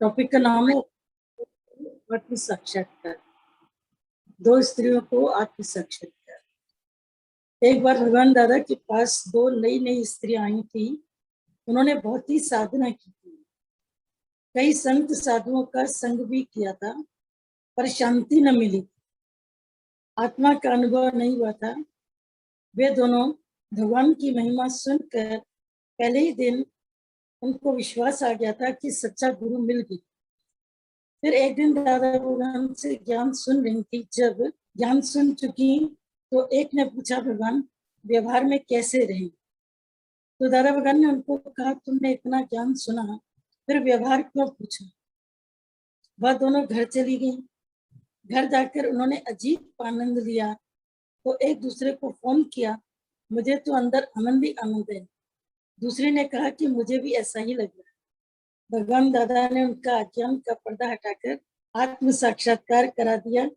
Topic का नाम है आत्म साक्षात्कार। दो स्त्रियों को आत्म साक्षात्कार। एक बार भगवान दादा के पास दो नई नई स्त्रियां आई थी। उन्होंने बहुत ही साधना की थी, कई संत साधुओं का संग भी किया था, पर शांति न मिली, आत्मा का अनुभव नहीं हुआ था। वे दोनों भगवान की महिमा सुनकर पहले ही दिन उनको विश्वास आ गया था कि सच्चा गुरु मिल गया। फिर एक दिन दादा भगवान से ज्ञान सुन रही थी। जब ज्ञान सुन चुकी तो एक ने पूछा, भगवान व्यवहार में कैसे रहें? तो दादा भगवान ने उनको कहा, तुमने इतना ज्ञान सुना, फिर व्यवहार क्यों पूछा? वह दोनों घर चली गई। घर जाकर उन्होंने अजीब आनंद लिया, तो एक दूसरे को फोन किया, मुझे तो अंदर आनंद ही आनंद है। दूसरे ने कहा कि मुझे भी ऐसा ही लग रहा है। भगवान दादा ने उनका अज्ञान का पर्दा हटाकर आत्म साक्षात्कार करा दिया।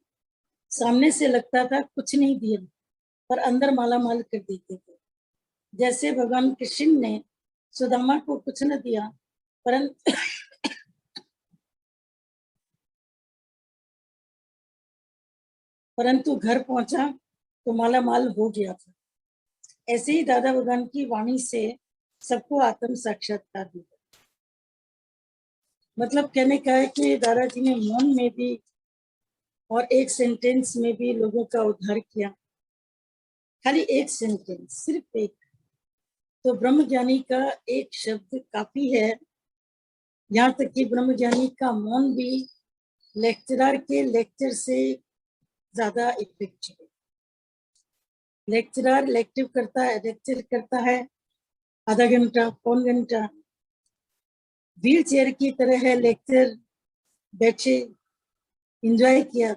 सामने से लगता था कुछ नहीं दिया, पर अंदर माला माल कर देते थे। जैसे भगवान कृष्ण ने सुदामा को कुछ न दिया, परंतु घर पहुंचा तो माला माल हो गया था। ऐसे ही दादा भगवान की वाणी से सबको आत्म साक्षात्कार दिया। मतलब कहने का है कि दादाजी ने मौन में भी और एक सेंटेंस में भी लोगों का उद्धार किया। खाली एक सेंटेंस, सिर्फ एक। तो ब्रह्मज्ञानी का एक शब्द काफी है। यहाँ तक कि ब्रह्मज्ञानी का मौन भी लेक्चरर के लेक्चर से ज्यादा इफेक्टिव है। लेक्चरर लेक्चर करता है आधा घंटा पौन घंटा, व्हील चेयर की तरह है। लेक्चर बैठे, एंजॉय किया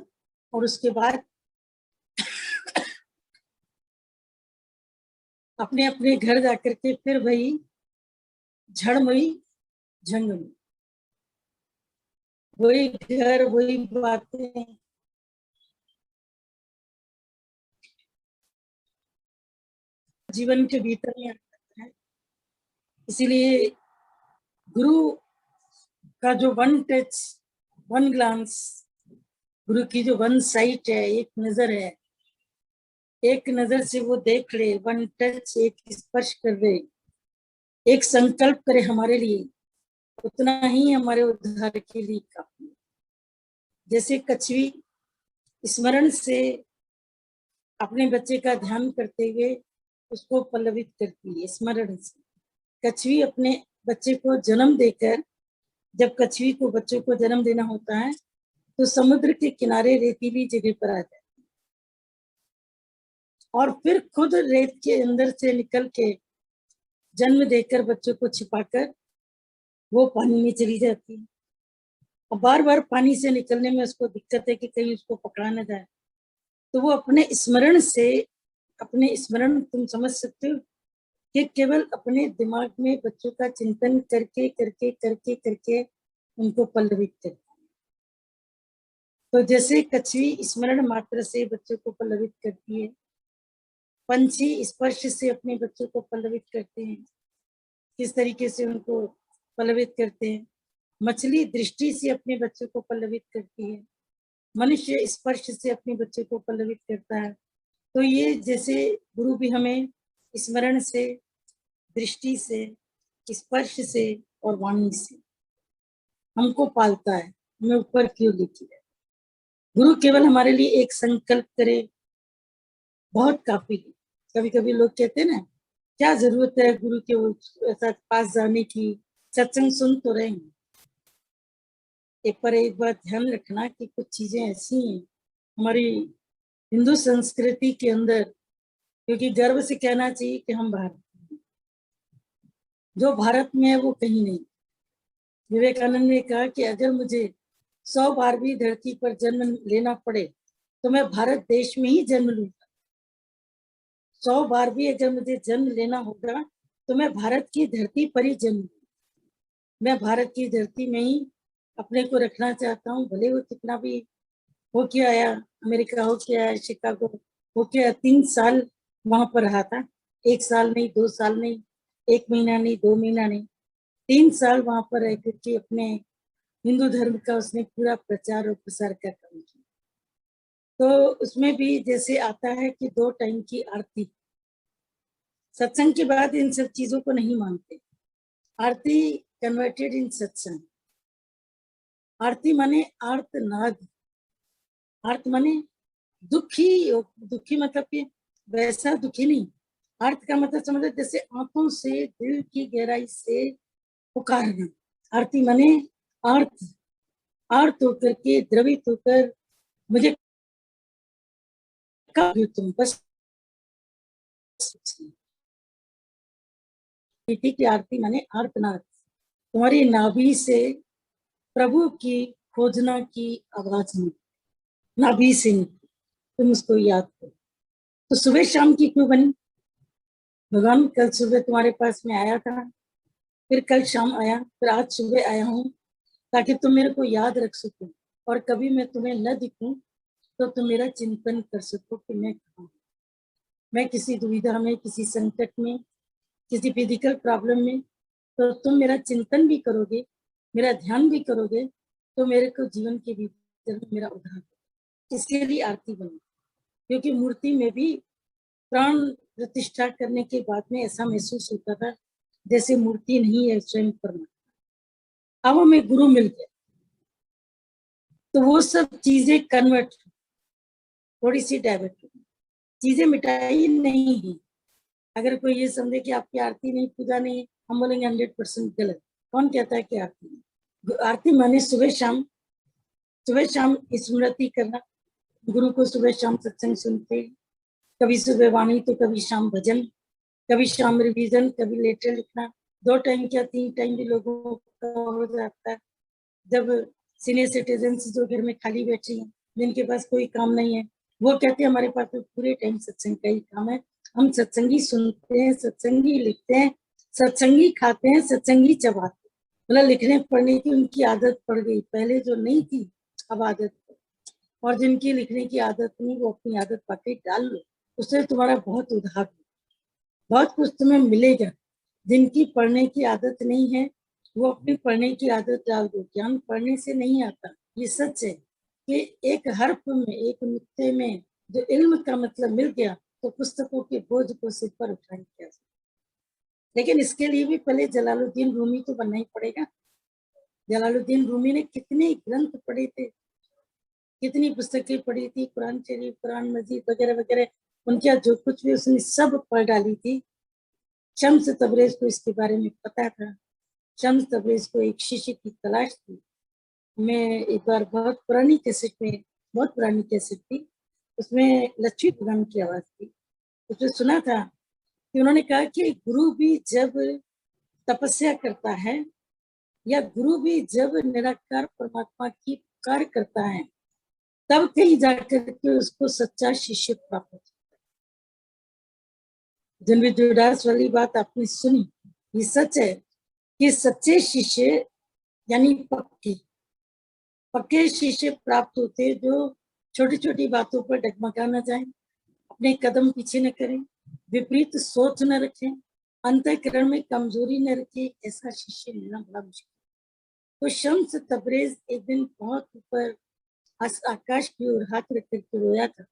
और उसके बाद अपने अपने घर जाकर के फिर वही झड़मई झंगमई, वही घर वही बातें। जीवन के भीतर में आता है। इसीलिए गुरु का जो वन टच वन ग्लांस, गुरु की जो वन साइट है, एक नजर है, एक नजर से वो देख ले, वन टच, एक स्पर्श कर दे, एक संकल्प करे हमारे लिए, उतना ही हमारे उद्धार के लिए काफी। जैसे कछवी स्मरण से अपने बच्चे का ध्यान करते हुए उसको पल्लवित करती है स्मरण से। कछवी अपने बच्चे को जन्म देकर, जब कछवी को बच्चों को जन्म देना होता है तो समुद्र के किनारे रेतीली जगह पर आ जाती है और फिर खुद रेत के अंदर से निकल के जन्म देकर बच्चों को छिपाकर वो पानी में चली जाती है। और बार बार पानी से निकलने में उसको दिक्कत है कि कहीं उसको पकड़ा न जाए। तो वो अपने स्मरण से, अपने स्मरण तुम समझ सकते हो कि केवल अपने दिमाग में बच्चों का चिंतन करके करके करके करके उनको पल्लवित करते हैं। तो जैसे कछवी स्मरण मात्र से बच्चों को पल्लवित करती है, पंछी स्पर्श से अपने बच्चों को पल्लवित करते हैं, किस तरीके से उनको पल्लवित करते हैं। मछली दृष्टि से अपने बच्चों को पल्लवित करती है, मनुष्य स्पर्श से अपने बच्चे को पल्लवित करता है। तो ये जैसे गुरु भी हमें स्मरण से, दृष्टि से, स्पर्श से और वाणी से हमको पालता है, हमें ऊपर क्यों लेके जाए। गुरु केवल हमारे लिए एक संकल्प करे, बहुत काफी है। कभी कभी लोग कहते हैं ना, क्या जरूरत है गुरु के पास जाने की, सत्संग सुन तो रहे हैं। एक बात ध्यान रखना कि कुछ चीजें ऐसी हैं हमारी हिंदू संस्कृति के अंदर, क्योंकि गर्व से कहना चाहिए कि हम भारत, जो भारत में है वो कहीं नहीं। विवेकानंद ने कहा कि अगर मुझे 100 बार भी धरती पर जन्म लेना पड़े तो मैं भारत देश में ही जन्म लूंगा। 100 बार भी अगर मुझे जन्म लेना होगा तो मैं भारत की धरती पर ही जन्म लूंगा। मैं भारत की धरती में ही अपने को रखना चाहता हूँ, भले वो कितना भी हो के आया, अमेरिका हो के आया, शिकागो हो के आया, 3 साल वहां पर रहा था। 1 साल नहीं, 2 साल नहीं, 1 महीना नहीं, 2 महीना नहीं, 3 साल वहां पर रह करके अपने हिंदू धर्म का उसने पूरा प्रचार और प्रसार का काम किया। तो उसमें भी जैसे आता है कि 2 टाइम की आरती, सत्संग के बाद इन सब चीजों को नहीं मानते। आरती कन्वर्टेड इन सत्संग। आरती माने आर्तनाद, आर्त माने दुखी, दुखी मतलब कि वैसा दुखी नहीं, अर्थ का मतलब समझो जैसे आंखों से दिल की गहराई से पुकारना। आरती माने अर्थ, आर्त होकर के द्रवित होकर मुझे कब तुम बस की आरती माने आर्तनाद, तुम्हारी नाभि से प्रभु की खोजना की आवाज में, नाभि से तुम उसको याद करो। तो सुबह शाम की क्यों बनी? भगवान कल सुबह तुम्हारे पास में आया था, फिर कल शाम आया, फिर आज सुबह आया हूँ, ताकि तुम मेरे को याद रख सको, और कभी मैं तुम्हें न दिखूं तो तुम मेरा चिंतन कर सको कि मैं कहाँ हूँ। मैं किसी दुविधा में, किसी संकट में, किसी फिजिकल प्रॉब्लम में, तो तुम मेरा चिंतन भी करोगे, मेरा ध्यान भी करोगे, तो मेरे को जीवन के भीतर में मेरा उद्धार। इसके लिए आरती बनी, क्योंकि मूर्ति में भी प्राण प्रतिष्ठा करने के बाद में ऐसा महसूस होता था जैसे मूर्ति नहीं है, स्वयं परमात्मा। अब हमें गुरु मिल गया, तो वो सब चीजें कन्वर्ट, थोड़ी सी डाइवर्ट, चीजें मिटाई नहीं है। अगर कोई ये समझे कि आपकी आरती नहीं, पूजा नहीं, हम बोलेंगे 100% गलत। कौन कहता है कि आरती नहीं? आरती माने सुबह शाम स्मृति करना, गुरु को सुबह शाम सत्संग सुनते, कभी सुबह वाणी तो कभी शाम भजन, कभी शाम रिवीजन, कभी लेटर लिखना। 2 टाइम क्या 3 टाइम भी लोगों का हो जाता है। जब सीनियर सिटीजन जो घर में खाली बैठे हैं, जिनके पास कोई काम नहीं है, वो कहते हैं हमारे पास तो पूरे टाइम सत्संग का ही काम है, हम सत्संगी सुनते हैं, सत्संगी लिखते हैं, सत्संगी खाते हैं, सत्संगी चबाते। मतलब लिखने पढ़ने की उनकी आदत पड़ गई, पहले जो नहीं थी अब आदत। और जिनकी लिखने की आदत नहीं, वो अपनी आदत वाकई डाल लो, उससे तुम्हारा बहुत उद्धार, बहुत कुछ तुम्हें मिलेगा। जिनकी पढ़ने की आदत नहीं है, वो अपनी पढ़ने की आदत डाल दो। ज्ञान पढ़ने से नहीं आता, ये सच है कि एक हर्फ में, एक नुक्ते में जो इल्म का मतलब मिल गया, तो पुस्तकों के बोझ को सिर पर उठाने की आदत। लेकिन इसके लिए भी पहले जलालुद्दीन रूमी तो बनना ही पड़ेगा। जलालुद्दीन रूमी ने कितने ग्रंथ पढ़े थे, कितनी पुस्तकें पढ़ी थी, कुरान शरीफ, कुरान मजीद वगैरह वगैरह, उनके जो कुछ भी उसने सब पढ़ डाली थी। शम्स तबरेज को इसके बारे में पता था। शम्स तबरेज को एक शिष्य की तलाश थी। मैं एक बार बहुत पुरानी कैसेट में, बहुत पुरानी कैसेट थी, उसमें लक्ष्मी भगवान की आवाज थी, उसमें सुना था कि उन्होंने कहा कि गुरु भी जब तपस्या करता है, या गुरु भी जब निराकार परमात्मा की पुकार करता है, तब कहीं जाकर के उसको सच्चा शिष्य प्राप्त होता है। जनवी जुडास वाली बात आपने सुनी, ये सच है कि सच्चे शिष्य यानी पक्के शिष्य प्राप्त होते, जो छोटी छोटी बातों पर डगमगा न जाए, अपने कदम पीछे न करें, विपरीत सोच न रखें, अंतःकरण में कमजोरी न रखे। ऐसा शिष्य मिलना बड़ा मुश्किल। तो शम्स तबरेज एक दिन बहुत ऊपर आकाश की ओर हाथ रख करके रोया था,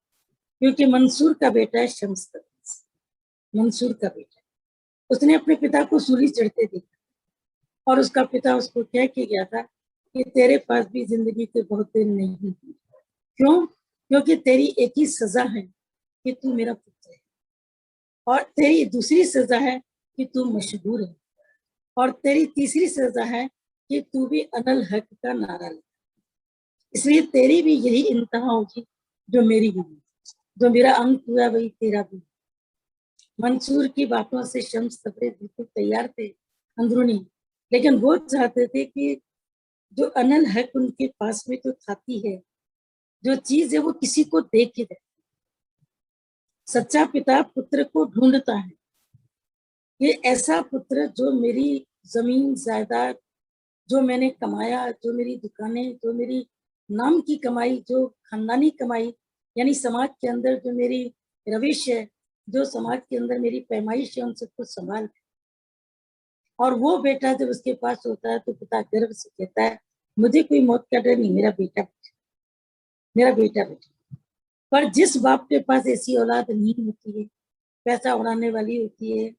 क्योंकि मंसूर का बेटा है शम्स तबरेज, मंसूर का बेटा। उसने अपने पिता को सूली चढ़ते देखा, और उसका पिता उसको कह के गया था कि तेरे पास भी जिंदगी के बहुत दिन नहीं है। क्यों? क्योंकि तेरी एक ही सजा है कि तू मेरा पुत्र है, और तेरी दूसरी सजा है कि तू मशहूर है, और तेरी तीसरी सजा है कि तू भी अनल हक का नारा ले। इसलिए तेरी भी यही इंतहा होगी जो मेरी हुई, जो मेरा अंत हुआ वही तेरा भी। मंसूर की बातों से शम्स तबरेज बिल्कुल तैयार थे अंदरूनी, लेकिन वो चाहते थे कि जो अनल हक उनके पास में तो खाती है, जो चीज है वो किसी को दे के दे। सच्चा पिता पुत्र को ढूंढता है, ये ऐसा पुत्र जो मेरी जमीन जायदाद, जो मैंने कमाया, जो मेरी दुकानें, जो मेरी नाम की कमाई, जो खानदानी कमाई, यानी समाज के अंदर जो मेरी रविश है, जो समाज के अंदर मेरी पैमाइश है, उन सबको संभाल। और वो बेटा जब उसके पास होता है तो पिता गर्व से कहता है मुझे कोई मौत का डर नहीं, मेरा बेटा बेटा। पर जिस बाप के पास ऐसी औलाद नहीं होती है, पैसा उड़ाने वाली होती है,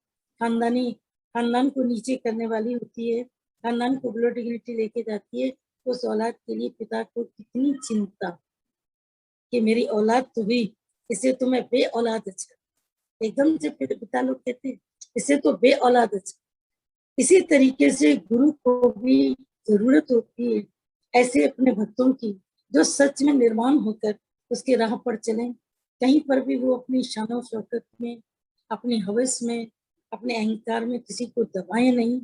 खानदान को नीचे करने वाली होती है, खानदान को लो डिग्निटी लेके जाती है, उस औलाद के लिए पिता को कितनी चिंता कि मेरी औलाद तो हुई, इसे तो मैं बे औलाद अच्छा। एकदम से पिता लोग कहते हैं इसे तो बे औलाद अच्छा। इसी तरीके से गुरु को भी जरूरत होती है ऐसे अपने भक्तों की जो सच में निर्माण होकर उसके राह पर चलें। कहीं पर भी वो अपनी शान शौकत में, अपनी हवस में, अपने अहंकार में किसी को दबाए नहीं,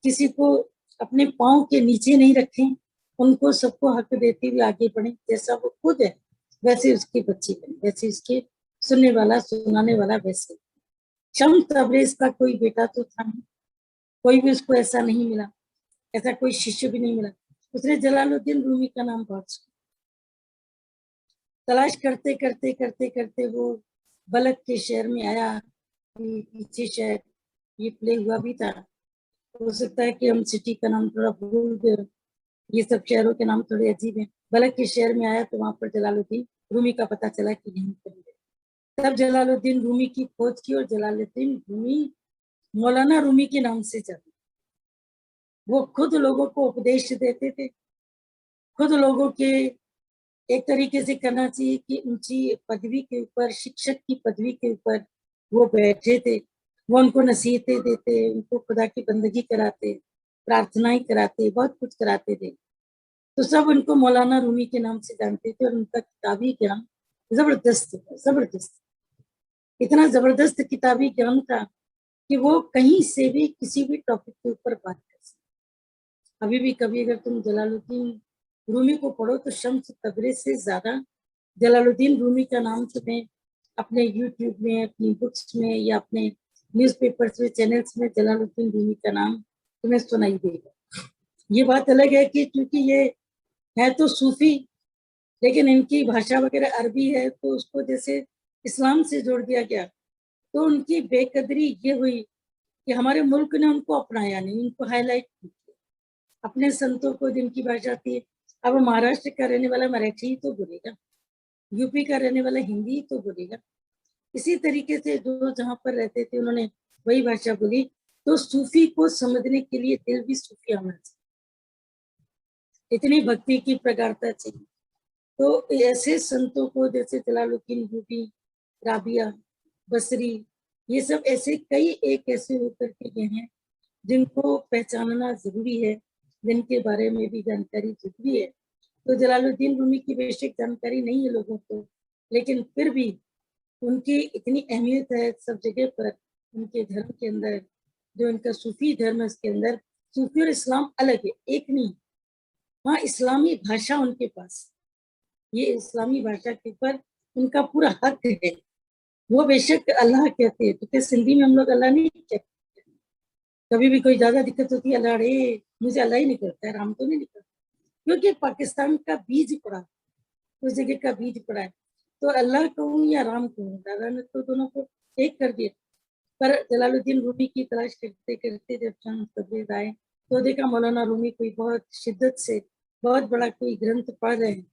किसी को अपने पांव के नीचे नहीं रखें, उनको सबको हक देते हुए आगे बढ़े। जैसा वो खुद है वैसे उसके बच्चे बने, वैसे उसके सुनने वाला सुनाने वाला वैसे। शम तबरेज का कोई बेटा तो था नहीं, कोई भी उसको ऐसा नहीं मिला, ऐसा कोई शिष्य भी नहीं मिला। उसने जलालुद्दीन रूमी का नाम बहुत सुना। तलाश करते करते करते करते वो बलक के शहर में आया। पीछे शहर ये प्ले हुआ भी था, हो सकता है कि हम सिटी का नाम थोड़ा भूल गए, ये सब शहरों के नाम थोड़े अजीब हैं। बलक के शहर में आया तो वहां पर जलालुद्दीन रूमी का पता चला कि नहीं करेंगे। तब जलालुद्दीन रूमी की खोज की और जलालुद्दीन रूमी मौलाना रूमी के नाम से जाते। वो खुद लोगों को उपदेश देते थे, खुद लोगों के एक तरीके से करना चाहिए कि ऊंची पदवी के ऊपर, शिक्षक की पदवी के ऊपर वो बैठे थे। वो उनको नसीहतें देते, उनको खुदा की बंदगी कराते, प्रार्थनाएं कराते, बहुत कुछ कराते थे। तो सब उनको मौलाना रूमी के नाम से जानते थे और उनका किताबी ज्ञान जबरदस्त था, जबरदस्त। इतना जबरदस्त किताबी ज्ञान था कि वो कहीं से भी किसी भी टॉपिक के ऊपर बात कर सकते। अभी भी कभी अगर तुम जलालुद्दीन रूमी को पढ़ो तो शम्स तबरेज से ज्यादा जलालुद्दीन रूमी का नाम तुम्हें अपने यूट्यूब में, अपनी बुक्स में या अपने न्यूज़पेपर्स में, चैनल्स में जलालुद्दीन रूमी का नाम तुम्हें सुनाई देगा। ये बात अलग है कि क्योंकि ये है तो सूफी, लेकिन इनकी भाषा वगैरह अरबी है तो उसको जैसे इस्लाम से जोड़ दिया गया। तो उनकी बेकदरी ये हुई कि हमारे मुल्क ने उनको अपनाया नहीं, उनको हाईलाइट नहीं किया। अपने संतों को जिनकी भाषा थी, अब महाराष्ट्र का रहने वाला मराठी ही तो बोलेगा, यूपी का रहने वाला हिंदी ही तो बोलेगा। इसी तरीके से जो जहाँ पर रहते थे उन्होंने वही भाषा बोली। तो सूफी को समझने के लिए दिल भी सूफी होना चाहिए, इतनी भक्ति की प्रगाढ़ता चाहिए। तो ऐसे संतों को जैसे जलालुद्दीन रूमी, राबिया बसरी, ये सब ऐसे कई एक ऐसे होकर के गए हैं जिनको पहचानना जरूरी है, जिनके बारे में भी जानकारी जरूरी है। तो जलालुद्दीन रूमी की बेशक जानकारी नहीं है लोगों को, लेकिन फिर भी उनकी इतनी अहमियत है सब जगह पर। उनके धर्म के अंदर जो इनका सूफी धर्म है उसके अंदर सूफी और इस्लाम अलग है, एक नहीं। वहाँ इस्लामी भाषा उनके पास, ये इस्लामी भाषा के ऊपर उनका पूरा हक है। वो बेशक अल्लाह कहते हैं, तो क्या सिंधी में हम लोग अल्लाह नहीं कहते? कभी भी कोई ज्यादा दिक्कत होती है अल्लाह रे, मुझे अल्लाह ही नहीं करता है, राम तो नहीं निकलता, क्योंकि पाकिस्तान का बीज पड़ा, उस जगह का बीज पड़ा है। तो अल्लाह कहूँ या राम कहूँ, दादा ने तो दोनों को एक कर दिया। पर जलालुद्दीन रूमी की तलाश करते करते जब शम्स तबरेज आए तो देखा मौलाना रूमी कोई बहुत शिद्दत से बहुत बड़ा कोई ग्रंथ पढ़ रहे हैं।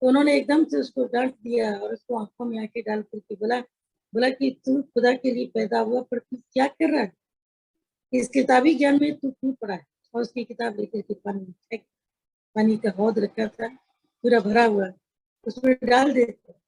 तो उन्होंने एकदम से उसको डांट दिया और उसको आंखों में आके डाल करके बोला बोला कि तू खुदा के लिए पैदा हुआ पर तू क्या कर रहा है, इस किताबी ज्ञान में तू क्यों पढ़ा है। और उसकी किताब लेकर के पानी में फेंक, पानी का हौद रखा था पूरा भरा हुआ, उसमें डाल देता।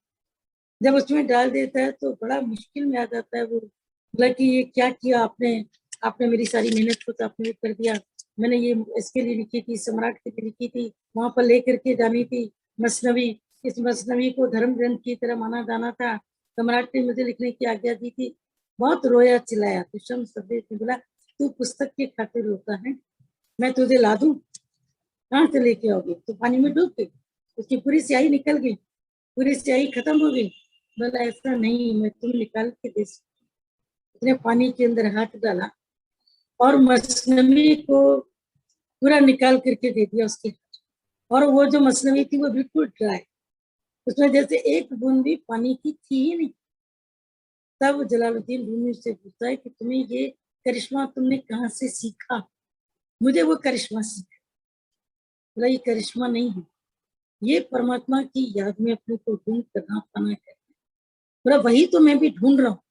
जब उसमें डाल देता है तो बड़ा मुश्किल में आ जाता है वो। बोला कि ये क्या किया आपने, आपने मेरी सारी मेहनत को तो आपने कर दिया। मैंने ये इसके लिए लिखी थी, सम्राट के लिए लिखी थी, वहां पर लेकर के जानी थी मसनवी। इस मसनवी को धर्म ग्रंथ की तरह माना जाना था, सम्राट ने मुझे लिखने की आज्ञा दी थी। बहुत रोया चिल्लाया। तो शम्स तबरेज ने बोला तू पुस्तक के खातिर रोता है, मैं तुझे ला दूं, कहाँ से लेके आओगे। तो पानी में डूब गई, उसकी पूरी स्याही निकल गई, पूरी स्याही खत्म हो गई। बोला ऐसा नहीं, मैं तुम निकाल के दे। उसने पानी के अंदर हाथ डाला और मसनवी को पूरा निकाल करके दे दिया उसके हाथ। और वो जो मसनवी थी वो बिल्कुल ड्राई, उसमें जैसे एक बूंद भी पानी की थी ही नहीं। तब जलालुद्दीन रूमी से पूछता है कि तुम्हें ये करिश्मा तुमने कहाँ से सीखा। मुझे वो करिश्मा सीखा। बोला ये करिश्मा नहीं है, ये परमात्मा की याद में अपने को ढूंढ करना पाना है। बोला वही तो मैं भी ढूंढ रहा हूँ।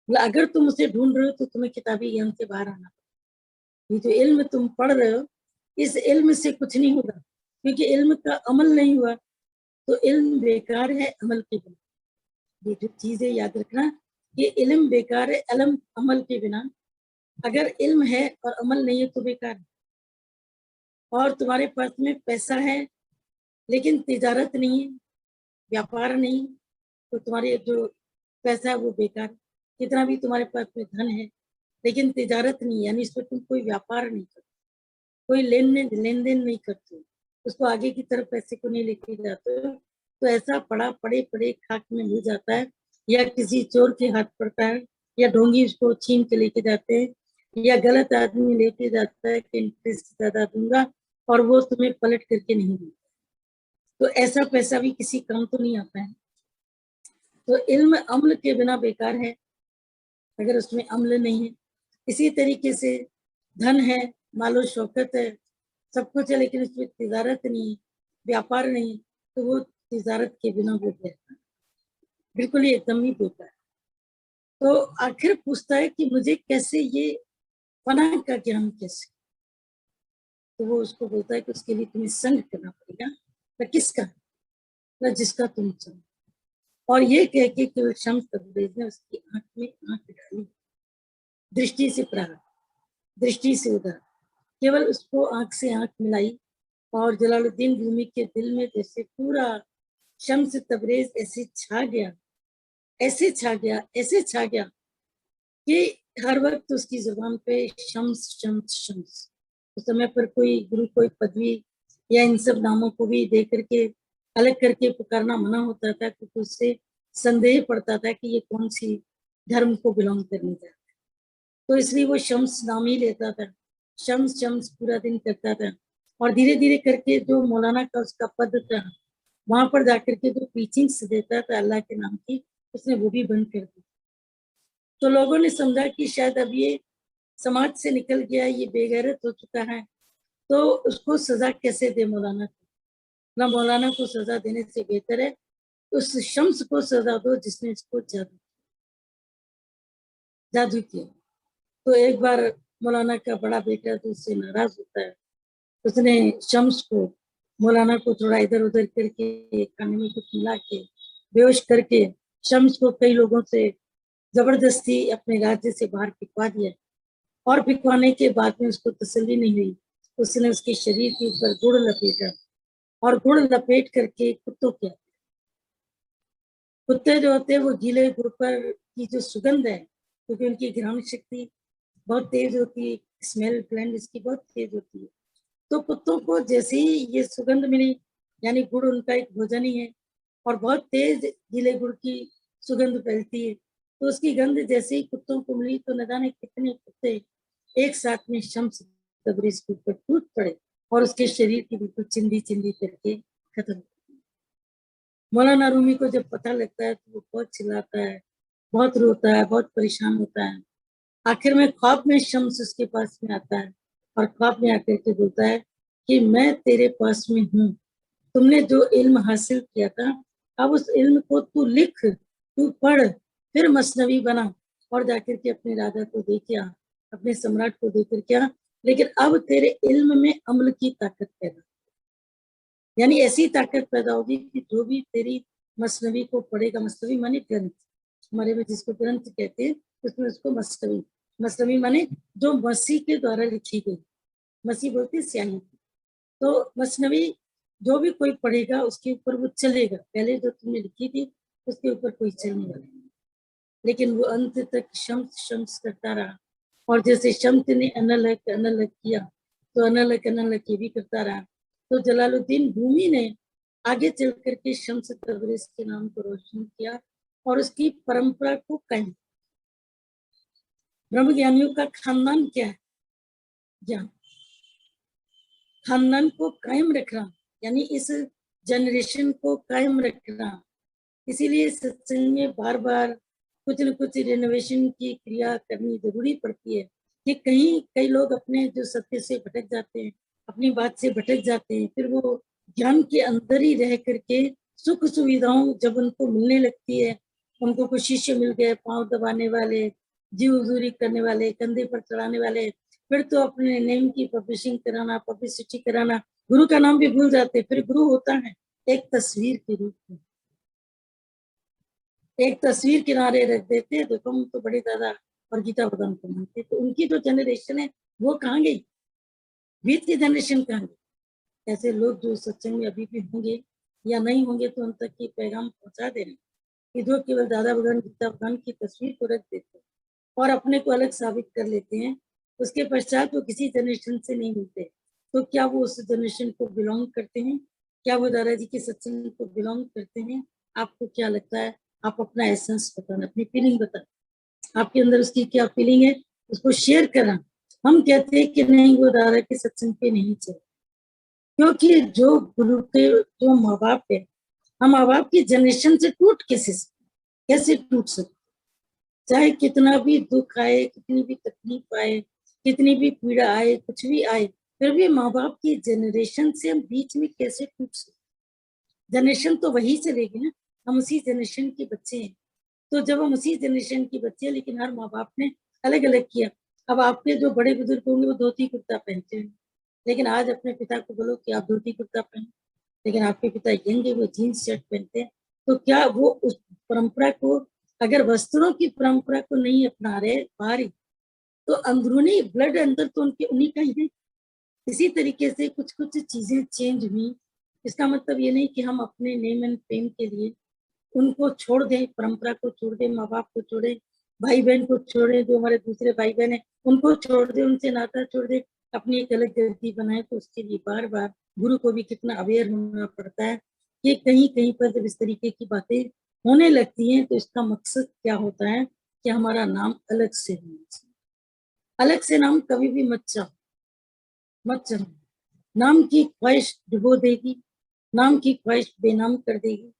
बोला अगर तुम उसे ढूंढ रहे हो तो तुम्हें किताबी ज्ञान से बाहर आना। ये जो इल्म तुम पढ़ रहे हो, इस इल्म से कुछ नहीं होगा, क्योंकि इल्म का अमल नहीं हुआ तो इल्म बेकार है अमल के बिना। ये जो चीजें याद रखना, ये इल्म बेकार है अमल के बिना। अगर इल्म है और अमल नहीं है तो बेकार है। और तुम्हारे पास में पैसा है लेकिन तिजारत नहीं है, व्यापार नहीं, तो तुम्हारे जो पैसा है वो बेकार। कितना भी तुम्हारे पास में धन है लेकिन तिजारत नहीं, यानी इस पर तुम कोई व्यापार नहीं करते, कोई लेन देन नहीं करते, उसको आगे की तरफ पैसे को नहीं लेके जाते हो, तो ऐसा पड़े पड़े खाक में मिल जाता है, या किसी चोर के हाथ पड़ता है, या ढोंगी उसको छीन के लेके जाते हैं, या गलत आदमी लेके जाता है कि इंटरेस्ट ज्यादा दूंगा और वो तुम्हें पलट करके नहीं देता। तो ऐसा पैसा भी किसी काम तो नहीं आता है। तो इल्म अमल के बिना बेकार है, अगर उसमें अमल नहीं है। इसी तरीके से धन है, मालो शौकत है, सब कुछ है, लेकिन उसमें तिजारत नहीं है, व्यापार नहीं, तो वो तिजारत के बिना वो बेकार, बिल्कुल ही एकदम ही बेकार। तो आखिर पूछता है कि मुझे कैसे ये फना का ज्ञान कैसे, तो वो उसको बोलता है कि उसके लिए तुम्हें संग करना पड़ेगा। न किसका, न जिसका तुम संग। और ये कह के केवल शम्स तब्रेज़ ने उसकी आंख में आंख डाली, दृष्टि से प्रहार, दृष्टि से उधर, केवल उसको आंख से आंख मिलाई, और जलालुद्दीन रूमी के दिल में जैसे पूरा शम्स तब्रेज ऐसे छा गया, ऐसे छा गया, ऐसे छा गया कि हर वक्त उसकी जुबान पे शम्स शम्स शम्स। उस समय पर कोई गुरु कोई पदवी या इन सब नामों को भी दे करके अलग करके पुकारना मना होता था, क्योंकि उससे संदेह पड़ता था कि ये कौन सी धर्म को बिलोंग करने जाता है। तो इसलिए वो शम्स नाम ही लेता था, शम्स शम्स पूरा दिन करता था। और धीरे धीरे करके जो मौलाना का उसका पद था, वहां पर जाकर के जो टीचिंग्स देता था अल्लाह के नाम की, उसने वो भी बंद कर दी। तो लोगों ने समझा कि शायद अब ये समाज से निकल गया, ये बेगैरत हो चुका है, तो उसको सजा कैसे दे मौलाना को। ना मौलाना को सजा देने से बेहतर है उस शम्स को सजा दो जिसने इसको जादू किया। तो एक बार मौलाना का बड़ा बेटा तो उससे नाराज होता है, उसने शम्स को, मौलाना को थोड़ा इधर उधर करके खाने में कुछ मिला के बेहोश करके शम्स को कई लोगों से जबरदस्ती अपने राज्य से बाहर फिकवा दिया। और फिकवाने के बाद में उसको तसल्ली नहीं हुई, उसने उसके शरीर के ऊपर गुड़ लपेटा, और गुड़ लपेट करके कुत्तों के, कुत्ते जो होते हैं वो गीले गुड़ पर की जो सुगंध है, क्योंकि उनकी घ्राण शक्ति बहुत तेज होती है, स्मेल ग्लैंड इसकी बहुत तेज होती है, तो कुत्तों को जैसे ही ये सुगंध मिली, यानी गुड़ उनका एक भोजन ही है, और बहुत तेज गीले गुड़ की सुगंध फैलती है, तो उसकी गंध जैसे ही कुत्तों को मिली तो न जाने कितने कुत्ते एक साथ में शम्स तबरेज के ऊपर टूट पड़े और उसके शरीर की बिल्कुल चिंदी चिंदी करके खत्म। मौलाना रूमी को जब पता लगता है तो वो बहुत चिल्लाता है, बहुत रोता है, बहुत परेशान होता है। आखिर में ख्वाब में शम्स उसके पास में आता है, और ख्वाब में आकर के बोलता है कि मैं तेरे पास में हूँ, तुमने जो इल्म हासिल किया था अब उस इल्म को तू लिख, तू पढ़, फिर मसनवी बना, और जाकर के अपने राजा को दे के आ, अपने सम्राट को दे करके आ, लेकिन अब तेरे इल्म में अमल की ताकत पैदा, यानी ऐसी ताकत पैदा होगी कि जो भी तेरी मसनवी को पढ़ेगा, मसनवी माने ग्रंथ, हमारे में जिसको ग्रंथ कहते हैं उसमें उसको मसनवी, मसनवी माने जो मसीह के द्वारा लिखी गई, मसीह बोलते हैं स्याही, तो मसनवी जो भी कोई पढ़ेगा उसके ऊपर वो चलेगा, पहले जो तुमने लिखी थी उसके ऊपर कोई चलने वाला नहीं, लेकिन वो अंत तक शम्स शम्स करता रहा। और जैसे शम्स ने अनलक किया तो अनलक ये भी करता रहा। तो जलालुद्दीन रूमी ने आगे चल करके शम्स तबरेज के नाम को रोशन किया और उसकी परंपरा को कायम। ब्रह्म ज्ञानियों का खानदान क्या है? ज्ञान, खानदान को कायम रखना, यानी इस जनरेशन को कायम रखना। इसीलिए सत्संग में बार बार कुछ न कुछ रिनोवेशन की क्रिया करनी जरूरी पड़ती है, कि कहीं कई लोग अपने जो सत्य से भटक जाते हैं, अपनी बात से भटक जाते हैं। फिर वो ज्ञान के अंदर ही रह करके सुख सुविधाओं जब उनको मिलने लगती है, उनको कुछ शिष्य मिल गए, पांव दबाने वाले, जी हुजूरी करने वाले, कंधे पर चढ़ाने वाले, फिर तो अपने नेम की पब्लिशिंग कराना, पब्लिसिटी कराना, गुरु का नाम भी भूल जाते। फिर गुरु होता है एक तस्वीर के रूप में, एक तस्वीर किनारे रख देते, देखो हम तो बड़े दादा और गीता भगवान को मानते। तो उनकी जो जनरेशन है वो कहाँ गई, बीच की जनरेशन कहाँ गई। ऐसे लोग जो सत्संग में अभी भी होंगे या नहीं होंगे, तो उन तक की पैगाम पहुंचा देना कि जो केवल दादा भगवान गीता भगवान की तस्वीर को रख देते और अपने को अलग साबित कर लेते हैं, उसके पश्चात वो किसी जनरेशन से नहीं मिलते। तो क्या वो उस जनरेशन को बिलोंग करते हैं, क्या वो दादाजी के सत्संग को बिलोंग करते हैं? आपको क्या लगता है? आप अपना एसेंस बताना, अपनी फीलिंग बताना, आपके अंदर उसकी क्या फीलिंग है, उसको शेयर करना। हम कहते हैं कि नहीं वो दादा के सत्संग पे नहीं चले, क्योंकि जो गुरु के जो माँ बाप है, हम माँ बाप की जनरेशन से टूट कैसे टूट सकते? चाहे कितना भी दुख आए, कितनी भी तकलीफ आए, कितनी भी पीड़ा आए, कुछ भी आए, फिर भी माँ बाप की जनरेशन से हम बीच में कैसे टूट सकते? जनरेशन तो वही चलेगी ना, हम उसी जनरेशन के बच्चे हैं। तो जब हम उसी जनरेशन के बच्चे हैं, लेकिन हर माँ बाप ने अलग अलग किया। अब आपके जो बड़े बुजुर्ग होंगे वो धोती कुर्ता पहनते हैं, लेकिन आज अपने पिता को बोलो कि आप धोती कुर्ता पहने, लेकिन आपके पिता यंग है, वो जीन्स शर्ट पहनते हैं। तो क्या वो उस परंपरा को, अगर वस्त्रों की परंपरा को नहीं अपना रहे बाहरी, तो अंदरूनी ब्लड अंदर तो उनके उन्हीं का ही है। इसी तरीके से कुछ कुछ चीजें चेंज हुई। इसका मतलब ये नहीं कि हम अपने नेम एंड फेम के लिए उनको छोड़ दें, परंपरा को छोड़ दें, माँ बाप को छोड़े, भाई बहन को छोड़े, जो हमारे दूसरे भाई बहन है उनको छोड़ दे, उनसे नाता छोड़ दे, अपनी एक अलग गति बनाए। तो उसके लिए बार बार गुरु को भी कितना अवेयर होना पड़ता है कि कहीं कहीं पर जब इस तरीके की बातें होने लगती हैं, तो इसका मकसद क्या होता है कि हमारा नाम अलग से होना चाहिए। अलग से नाम कभी भी मत चाहो, मत चाहो। नाम की ख्वाहिश डुबो देगी, नाम की ख्वाहिश बेनाम कर देगी।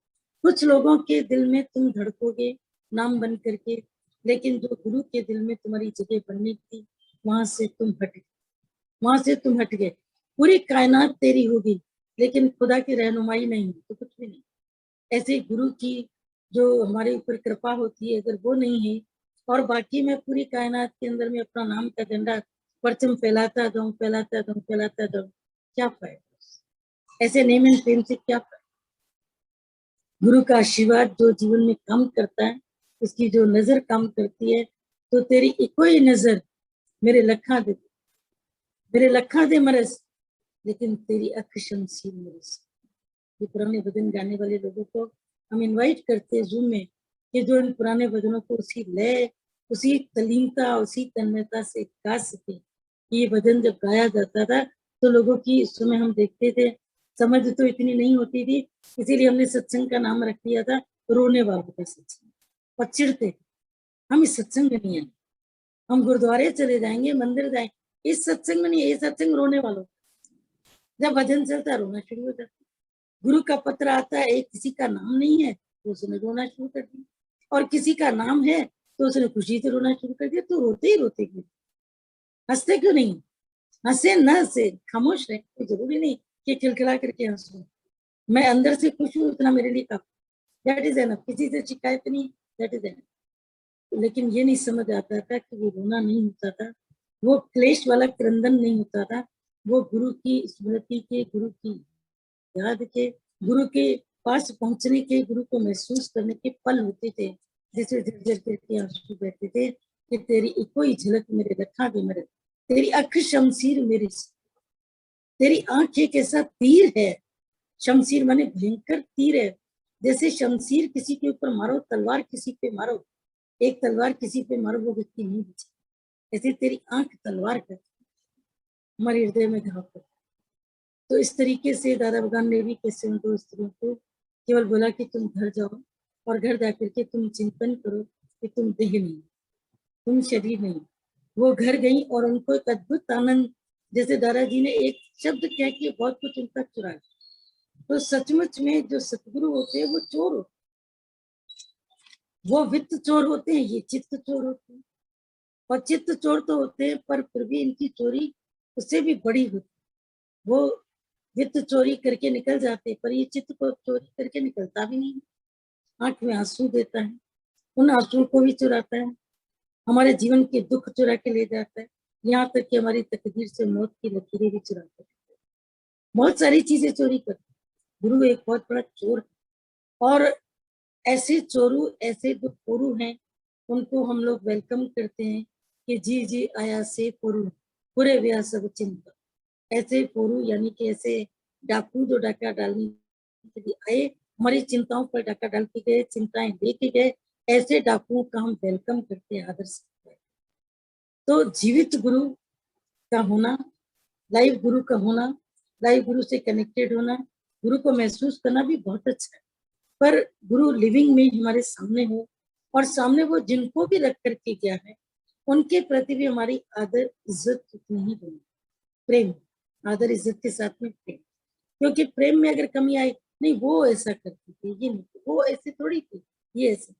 कुछ लोगों के दिल में तुम धड़कोगे नाम बन करके, लेकिन जो गुरु के दिल में तुम्हारी जगह बननी थी, वहां से तुम हट गए, वहां से तुम हट गए। पूरी कायनात तेरी होगी, लेकिन खुदा की रहनुमाई नहीं तो कुछ भी नहीं। ऐसे गुरु की जो हमारे ऊपर कृपा होती है, अगर वो नहीं है, और बाकी मैं पूरी कायनात के अंदर में अपना नाम का झंडा परचम फैलाता जाऊं, फैलाता जाऊं, फैलाता जाऊं, क्या फायदा? ऐसे नेम एंड फेम से क्या फायदा? गुरु का आशीर्वाद जो जीवन में काम करता है, उसकी जो नजर काम करती है, तो तेरी इको ही नजर मेरे लखा दे, मेरे लखा दे मरस, लेकिन तेरी अख शमशीर मरस। ये पुराने भजन गाने वाले लोगों को हम इनवाइट करते हैं जूम में, कि जो इन पुराने भजनों को उसी लय, उसी तलीमता, उसी तन्मयता से गा सके। ये भजन जब गाया जाता था, तो लोगों की उस समय हम देखते थे समझ तो इतनी नहीं होती थी, इसीलिए हमने सत्संग का नाम रख दिया था रोने वालों का सत्संग। और चिढ़ते, हम इस सत्संग में नहीं आए, हम गुरुद्वारे चले जाएंगे, मंदिर जाएंगे, इस सत्संग में नहीं, ये सत्संग रोने वालों। जब भजन चलता रोना शुरू हो जाता, गुरु का पत्र आता है, एक किसी का नाम नहीं है तो उसने रोना शुरू कर दिया, और किसी का नाम है तो उसने खुशी से रोना शुरू कर दिया। तो रोते ही रोते क्यों, हंसते क्यों नहीं? हंसे न हंसे खामोश रहे, कोई जरूरी नहीं कि खिलखिला करके हंसो। मैं अंदर से खुश हूँ, इतना मेरे लिए काफी, दैट इज एनफ। किसी से शिकायत नहीं, दैट इज एनफ। लेकिन ये नहीं समझ आता था कि वो रोना नहीं होता था, वो क्लेश वाला क्रंदन नहीं होता था, वो गुरु की स्मृति के, गुरु की याद के, गुरु के पास पहुंचने के, गुरु को महसूस करने के पल होते थे, जिसमें झरझर करके आंसू बहते थे कि तेरी इको ही झलक मेरे रखा दे मेरे, तेरी अख शमशीर मेरी, तेरी आंख एक ऐसा तीर है, शमशीर माने भयंकर तीर है। जैसे शमशीर किसी के ऊपर मारो, तलवार किसी पे मारो, एक तलवार किसी पे मारो वो व्यक्ति नहीं बचे, ऐसे तेरी आंख तलवार कर हमारे हृदय में घाव कर। तो इस तरीके से दादा भगवान ने भी कैसे उन दो स्त्रियों को केवल बोला कि तुम घर जाओ, और घर जाकर के तुम चिंतन करो कि तुम देह नहीं, तुम शरीर नहीं। वो घर गई और उनको एक अद्भुत आनंद, जैसे दादाजी ने एक शब्द कह के बहुत कुछ उनका चुराया। तो सचमुच में जो सतगुरु होते हैं वो चोर होते, वो वित्त चोर होते हैं, ये चित्त चोर होते हैं। और चित्त चोर तो होते हैं, पर फिर भी इनकी चोरी उससे भी बड़ी होती है, वो वित्त चोरी करके निकल जाते, पर ये चित्त को चोरी करके निकलता भी नहीं। आंख में आंसू देता है, उन आंसुओं को भी चुराता है, हमारे जीवन के दुख चुरा के ले जाता है, यहाँ तक कि हमारी तकदीर से मौत की लकीरें भी चुराता है। बहुत सारी चीजें चोरी करते। गुरु एक बहुत बड़ा चोर है, और ऐसे चोरू, ऐसे जो पोरू हैं, उनको हम लोग वेलकम करते हैं कि जी जी आया से पोरू पूरे व्या सब चिंता। ऐसे पोरू यानी कि ऐसे डाकू जो डाका डालने के लिए आए, हमारी चिंताओं पर डाका डाल के गए, चिंताएं दे के गए, ऐसे डाकुओं का हम वेलकम करते हैं, आदर से। तो जीवित गुरु का होना, लाइव गुरु का होना, लाइव गुरु से कनेक्टेड होना, गुरु को महसूस करना भी बहुत अच्छा है। पर गुरु लिविंग में हमारे सामने हो, और सामने वो जिनको भी रख करके गया है, उनके प्रति भी हमारी आदर इज्जत उतनी ही बनी। प्रेम, आदर इज्जत के साथ में प्रेम, क्योंकि प्रेम में अगर कमी आए, नहीं वो ऐसा करती थी, ये नहीं, वो ऐसे थोड़ी थी, ये ऐसे।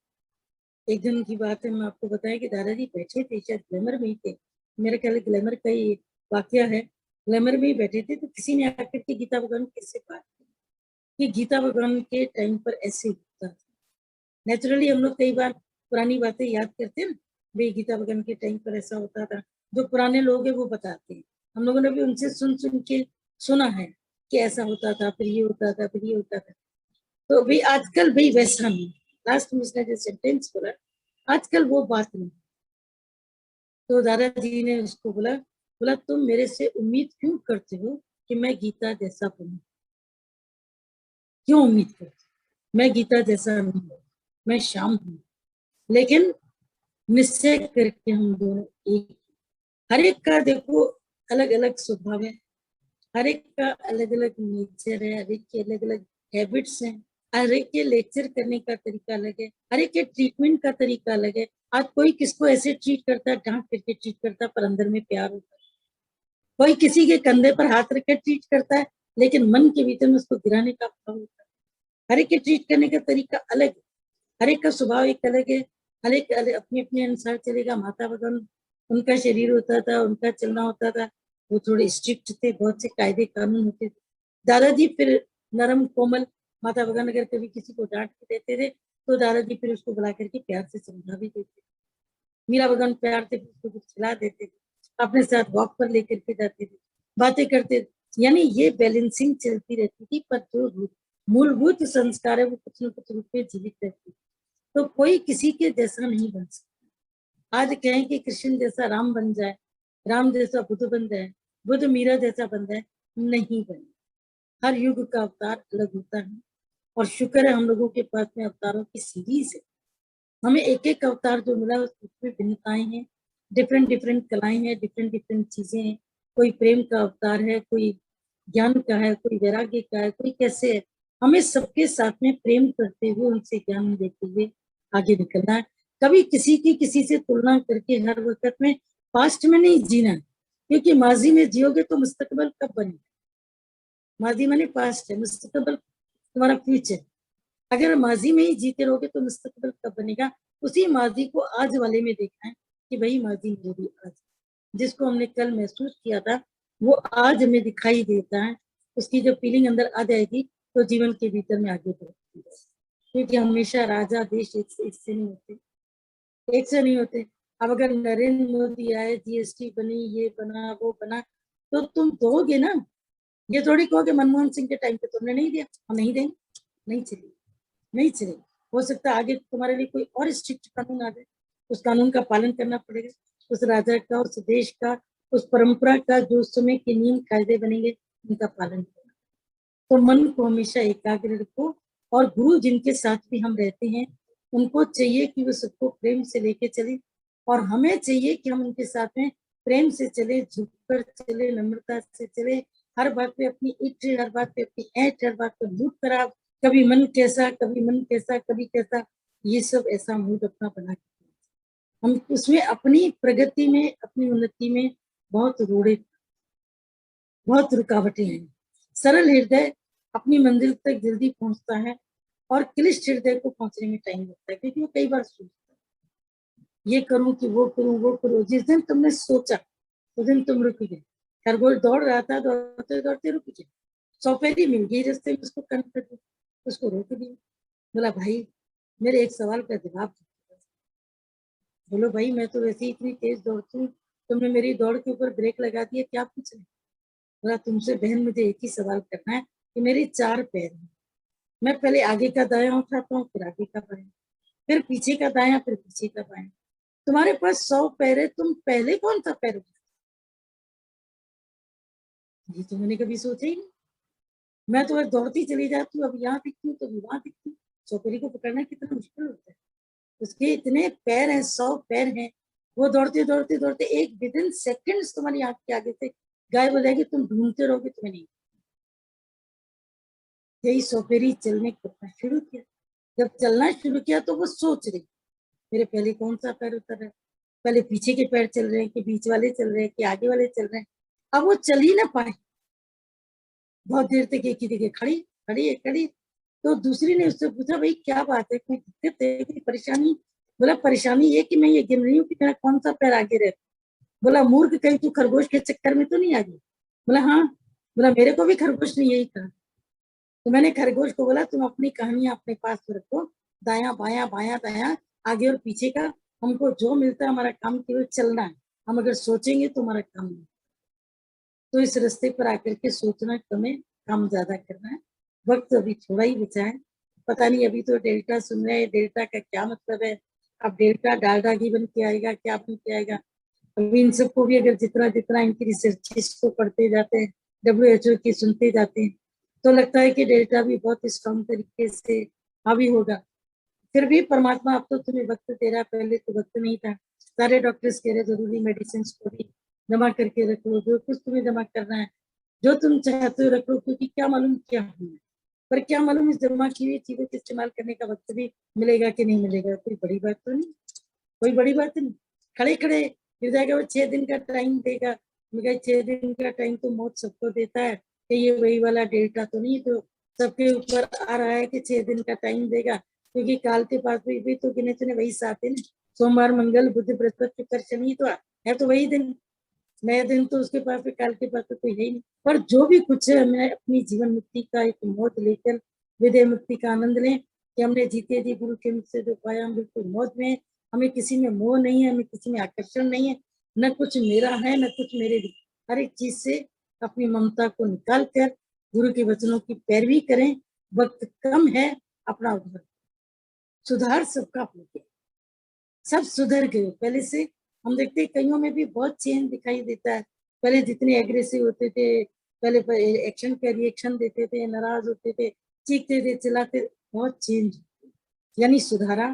एक दिन की बात है, मैं आपको बताया कि दादाजी बैठे थे, शायद ग्लैमर में ही थे, मेरे ख्याल ग्लैमर का ही वाकया है। ग्लैमर में ही बैठे थे, तो किसी ने आकर के गीता भगवान किससे बात की कि गीता भगवान के टाइम पर ऐसे होता था। नेचुरली हम लोग कई बार पुरानी बातें याद करते हैं ना, भाई गीता भगवान के टाइम पर ऐसा होता था, जो पुराने लोग हैं वो बताते हैं, हम लोगों ने भी उनसे सुन सुन के सुना है कि ऐसा होता था, फिर ये होता था, फिर ये होता था। तो भाई आजकल भाई वैसा नहीं, लास्ट में उसने जो सेंटेंस बोला, आजकल वो बात नहीं। तो दादाजी ने उसको बोला, तुम मेरे से उम्मीद क्यों करते हो कि मैं गीता जैसा बनूं? क्यों उम्मीद करते? मैं गीता जैसा नहीं हूं, मैं श्याम हूँ, लेकिन निश्चय करके हम दोनों एक। हर एक का देखो अलग अलग स्वभाव है, हर एक का अलग अलग नेचर है, हर एक के अलग अलग हैबिट्स हैं, हर एक के लेक्चर करने का तरीका अलग है, हर एक के ट्रीटमेंट का तरीका अलग है। आज कोई किसको ऐसे ट्रीट करता है, डांट करके ट्रीट करता है, पर अंदर में प्यार होता है। कोई किसी के कंधे पर हाथ रख के ट्रीट करता है, लेकिन मन के भीतर में उसको गिराने का भाव होता है। हर एक के ट्रीट करने का तरीका अलग है, हर एक का स्वभाव एक अलग है, हर एक अपने अपने अनुसार चलेगा। माता भगवान, उनका शरीर होता था, उनका चलना होता था, वो थोड़े स्ट्रिक्ट थे, बहुत से कायदे कानून होते थे। दादाजी फिर नरम कोमल, माता भगवान अगर कभी किसी को डांट के देते थे, तो दादाजी फिर उसको बुला करके प्यार से समझा भी देते। मीरा भगवान प्यार से उसको कुछ खिला देते थे, अपने साथ वॉक पर लेकर के जाते थे, बातें करते थे। यानी ये बैलेंसिंग चलती रहती थी, पर जो मूलभूत संस्कार है वो कुछ न कुछ रूप में जीवित रहती। तो कोई किसी के जैसा नहीं बन सकता। आज कहें कि कृष्ण जैसा राम बन जाए, राम जैसा बुद्ध बन जाए, बुद्ध मीरा जैसा बन जाए, नहीं बने। हर युग का अवतार अलग होता है, और शुक्र है हम लोगों के पास में अवतारों की सीरीज है। हमें एक एक अवतार जो मिला उसमें भिन्नताएं हैं, डिफरेंट डिफरेंट कलाएं हैं, डिफरेंट डिफरेंट चीजें हैं। कोई प्रेम का अवतार है, कोई ज्ञान का है, कोई वैराग्य का है, कोई कैसे है। हमें सबके साथ में प्रेम करते हुए, उनसे ज्ञान देते हुए आगे निकलना है। कभी किसी की किसी से तुलना करके हर वक्त में पास्ट में नहीं जीना है, क्योंकि माजी में जियोगे तो मुस्तकबल कब बनेगा? माजी माने पास्ट है, मुस्तकबल तुम्हारा फ्यूचर। अगर माजी में ही जीते रहोगे तो मुस्तकबिल कब बनेगा? उसी माजी को आज वाले में देखना है कि भाई माजी में भी आज, जिसको हमने कल महसूस किया था वो आज हमें दिखाई देता है। उसकी जब फीलिंग अंदर आ जाएगी तो जीवन के भीतर में आगे बढ़ती है, क्योंकि हमेशा राजा देश एक से नहीं होते, एक से नहीं होते। अब अगर नरेंद्र मोदी आए, जीएसटी बनी, ये बना, वो बना, तो तुम दोगे ना। ये थोड़ी कहोगे मनमोहन सिंह के टाइम पे तुमने नहीं दिया, हम नहीं देंगे। नहीं चलेगी, नहीं चलेगी। हो सकता है आगे तुम्हारे लिए कोई और स्ट्रिक्ट कानून आ जाए, उस कानून का पालन करना पड़ेगा। उस राजा का, उस देश का, उस परंपरा का जो समय के नियम कायदे बनेंगे, उनका पालन करना। तो मन को हमेशा एकाग्र रखो, और गुरु जिनके साथ भी हम रहते हैं, उनको चाहिए कि वो सबको प्रेम से लेके चले, और हमें चाहिए कि हम उनके साथ में प्रेम से चले, झुककर चले, नम्रता से चले। हर बात पे अपनी इट, हर बात पे अपनी ऐट, हर बात पे मूड खराब, कभी मन कैसा, कभी मन कैसा, कभी कैसा, ये सब ऐसा मूड अपना बना के हम उसमें अपनी प्रगति में, अपनी उन्नति में बहुत रोड़े, बहुत रुकावटें हैं। सरल हृदय अपनी मंजिल तक जल्दी पहुंचता है, और क्लिष्ट हृदय को पहुंचने में टाइम लगता है, क्योंकि वो कई बार सोचता है ये करूं कि वो करूं, वो करूं। जिस दिन तुमने सोचा उस दिन तुम रुक गए, खरगोश दौड़ रहा था, दौड़ते दौड़ते रुक गया, 100 पैरी मिल गई रास्ते में, उसको कंठ कर दिया, उसको रोक दिया। बोला भाई मेरे एक सवाल का जवाब दो। बोलो भाई मैं तो वैसे ही इतनी तेज दौड़ती हूँ, तुमने मेरी दौड़ के ऊपर ब्रेक लगा दिया, क्या पूछ रहे? बोला तुमसे बहन मुझे एक ही सवाल करना है कि मेरे 4 पैर हैं, मैं पहले आगे का दाया उठाता हूँ, फिर आगे का बायां, फिर पीछे का दाया, फिर पीछे का बायां। तुम्हारे पास 100 पैर है, तुम पहले कौन सा पैर उठाते? ये तो मैंने कभी सोचा ही नहीं। मैं तो बस दौड़ती चली जाती हूँ, अब यहाँ दिखती हूँ तो वहां दिखती हूँ। चौपेरी को पकड़ना कितना मुश्किल होता है, उसके इतने पैर हैं, 100 पैर हैं। वो दौड़ते दौड़ते दौड़ते एक विदिन सेकंड्स तुम्हारी आंख के आगे से गायब हो जाएगी, तुम ढूंढते रहोगे, तुम्हें नहीं। यही सौपेरी चलने को शुरू किया। जब चलना शुरू किया तो वो सोच रही मेरे पहले कौन सा पैर उतर है, पहले पीछे के पैर चल रहे हैं कि बीच वाले चल रहे हैं कि आगे वाले चल रहे हैं। अब वो चल ही ना पाए, बहुत देर तक एक ही जगह खड़ी खड़ी है खड़ी। तो दूसरी ने उससे पूछा भाई क्या बात है, कोई दिक्कत है, कोई परेशानी? बोला परेशानी ये कि मैं ये गिन रही हूँ कि मेरा कौन सा पैर आगे रहे। बोला मूर्ख कहीं तू खरगोश के चक्कर में तो नहीं आ गई? बोला हाँ। बोला मेरे को भी खरगोश ने यही कहा। तो मैंने खरगोश को बोला तुम अपनी कहानियां अपने पास रखो, दाया बाया बाया दाया आगे और पीछे का हमको जो मिलता है, हमारा काम केवल चलना है, हम अगर सोचेंगे तो हमारा काम नहीं। तो इस रास्ते पर आकर के सोचना कम है, काम ज्यादा करना है। वक्त अभी थोड़ा ही बचा है। पता नहीं अभी तो डेल्टा सुन रहे हैं, डेल्टा का क्या मतलब है? अब डेल्टा डालडा घी बन के आएगा, क्या बन के आएगा? अभी इन सबको भी अगर जितना जितना इनकी रिसर्च को पढ़ते जाते हैं, WHO की सुनते जाते हैं, तो लगता है कि डेल्टा भी बहुत स्ट्रॉन्ग तरीके से हावी होगा। फिर भी परमात्मा अब तो तुम्हें वक्त दे रहा, पहले तो वक्त नहीं था। सारे डॉक्टर्स कह रहे जरूरी मेडिसिन को भी जमा करके रख लो, जो कुछ तुम्हें जमा करना है, जो तुम चाहते हो रख लो, क्योंकि क्या मालूम क्या होना है। पर क्या मालूम इस जमा की हुई चीजों को इस्तेमाल करने का वक्त भी मिलेगा कि नहीं मिलेगा, कोई बड़ी बात तो नहीं, कोई बड़ी बात नहीं। खड़े खड़े गिर जाएगा, वो 6 दिन का टाइम देगा। मैं 6 दिन का टाइम तो मौत सबको देता है, कि ये वही वाला डेल्टा तो नहीं तो सबके ऊपर आ रहा है कि 6 दिन का टाइम देगा, क्योंकि काल के पास भी तो गिने चुने वही 7 दिन, सोमवार मंगल बुध बृहस्पति शुक्र शनि तो है, तो वही दिन। नया दिन तो उसके पास भी, काल के पास तो कोई है ही नहीं। पर जो भी कुछ है, हमें अपनी जीवन मुक्ति का एक मौत लेकर विदय मुक्ति का आनंद लें, कि हमने जीते जी गुरु के मुख से जो पाया, हम बिल्कुल मौत में। हमें किसी में मोह नहीं है, हमें किसी में आकर्षण नहीं है, न कुछ मेरा है न कुछ मेरे लिए। हर एक चीज से अपनी ममता को निकाल कर गुरु के वचनों की पैरवी करें। वक्त कम है, अपना उद्धार सुधार सबका हो गया, सब सुधर गए पहले से। हम देखते हैं कईयों में भी बहुत चेंज दिखाई देता है। पहले जितने एग्रेसिव होते थे, पहले एक्शन का रिएक्शन देते थे, नाराज होते थे, चीखते थे, चिल्लाते थे, बहुत चेंज, यानी सुधारा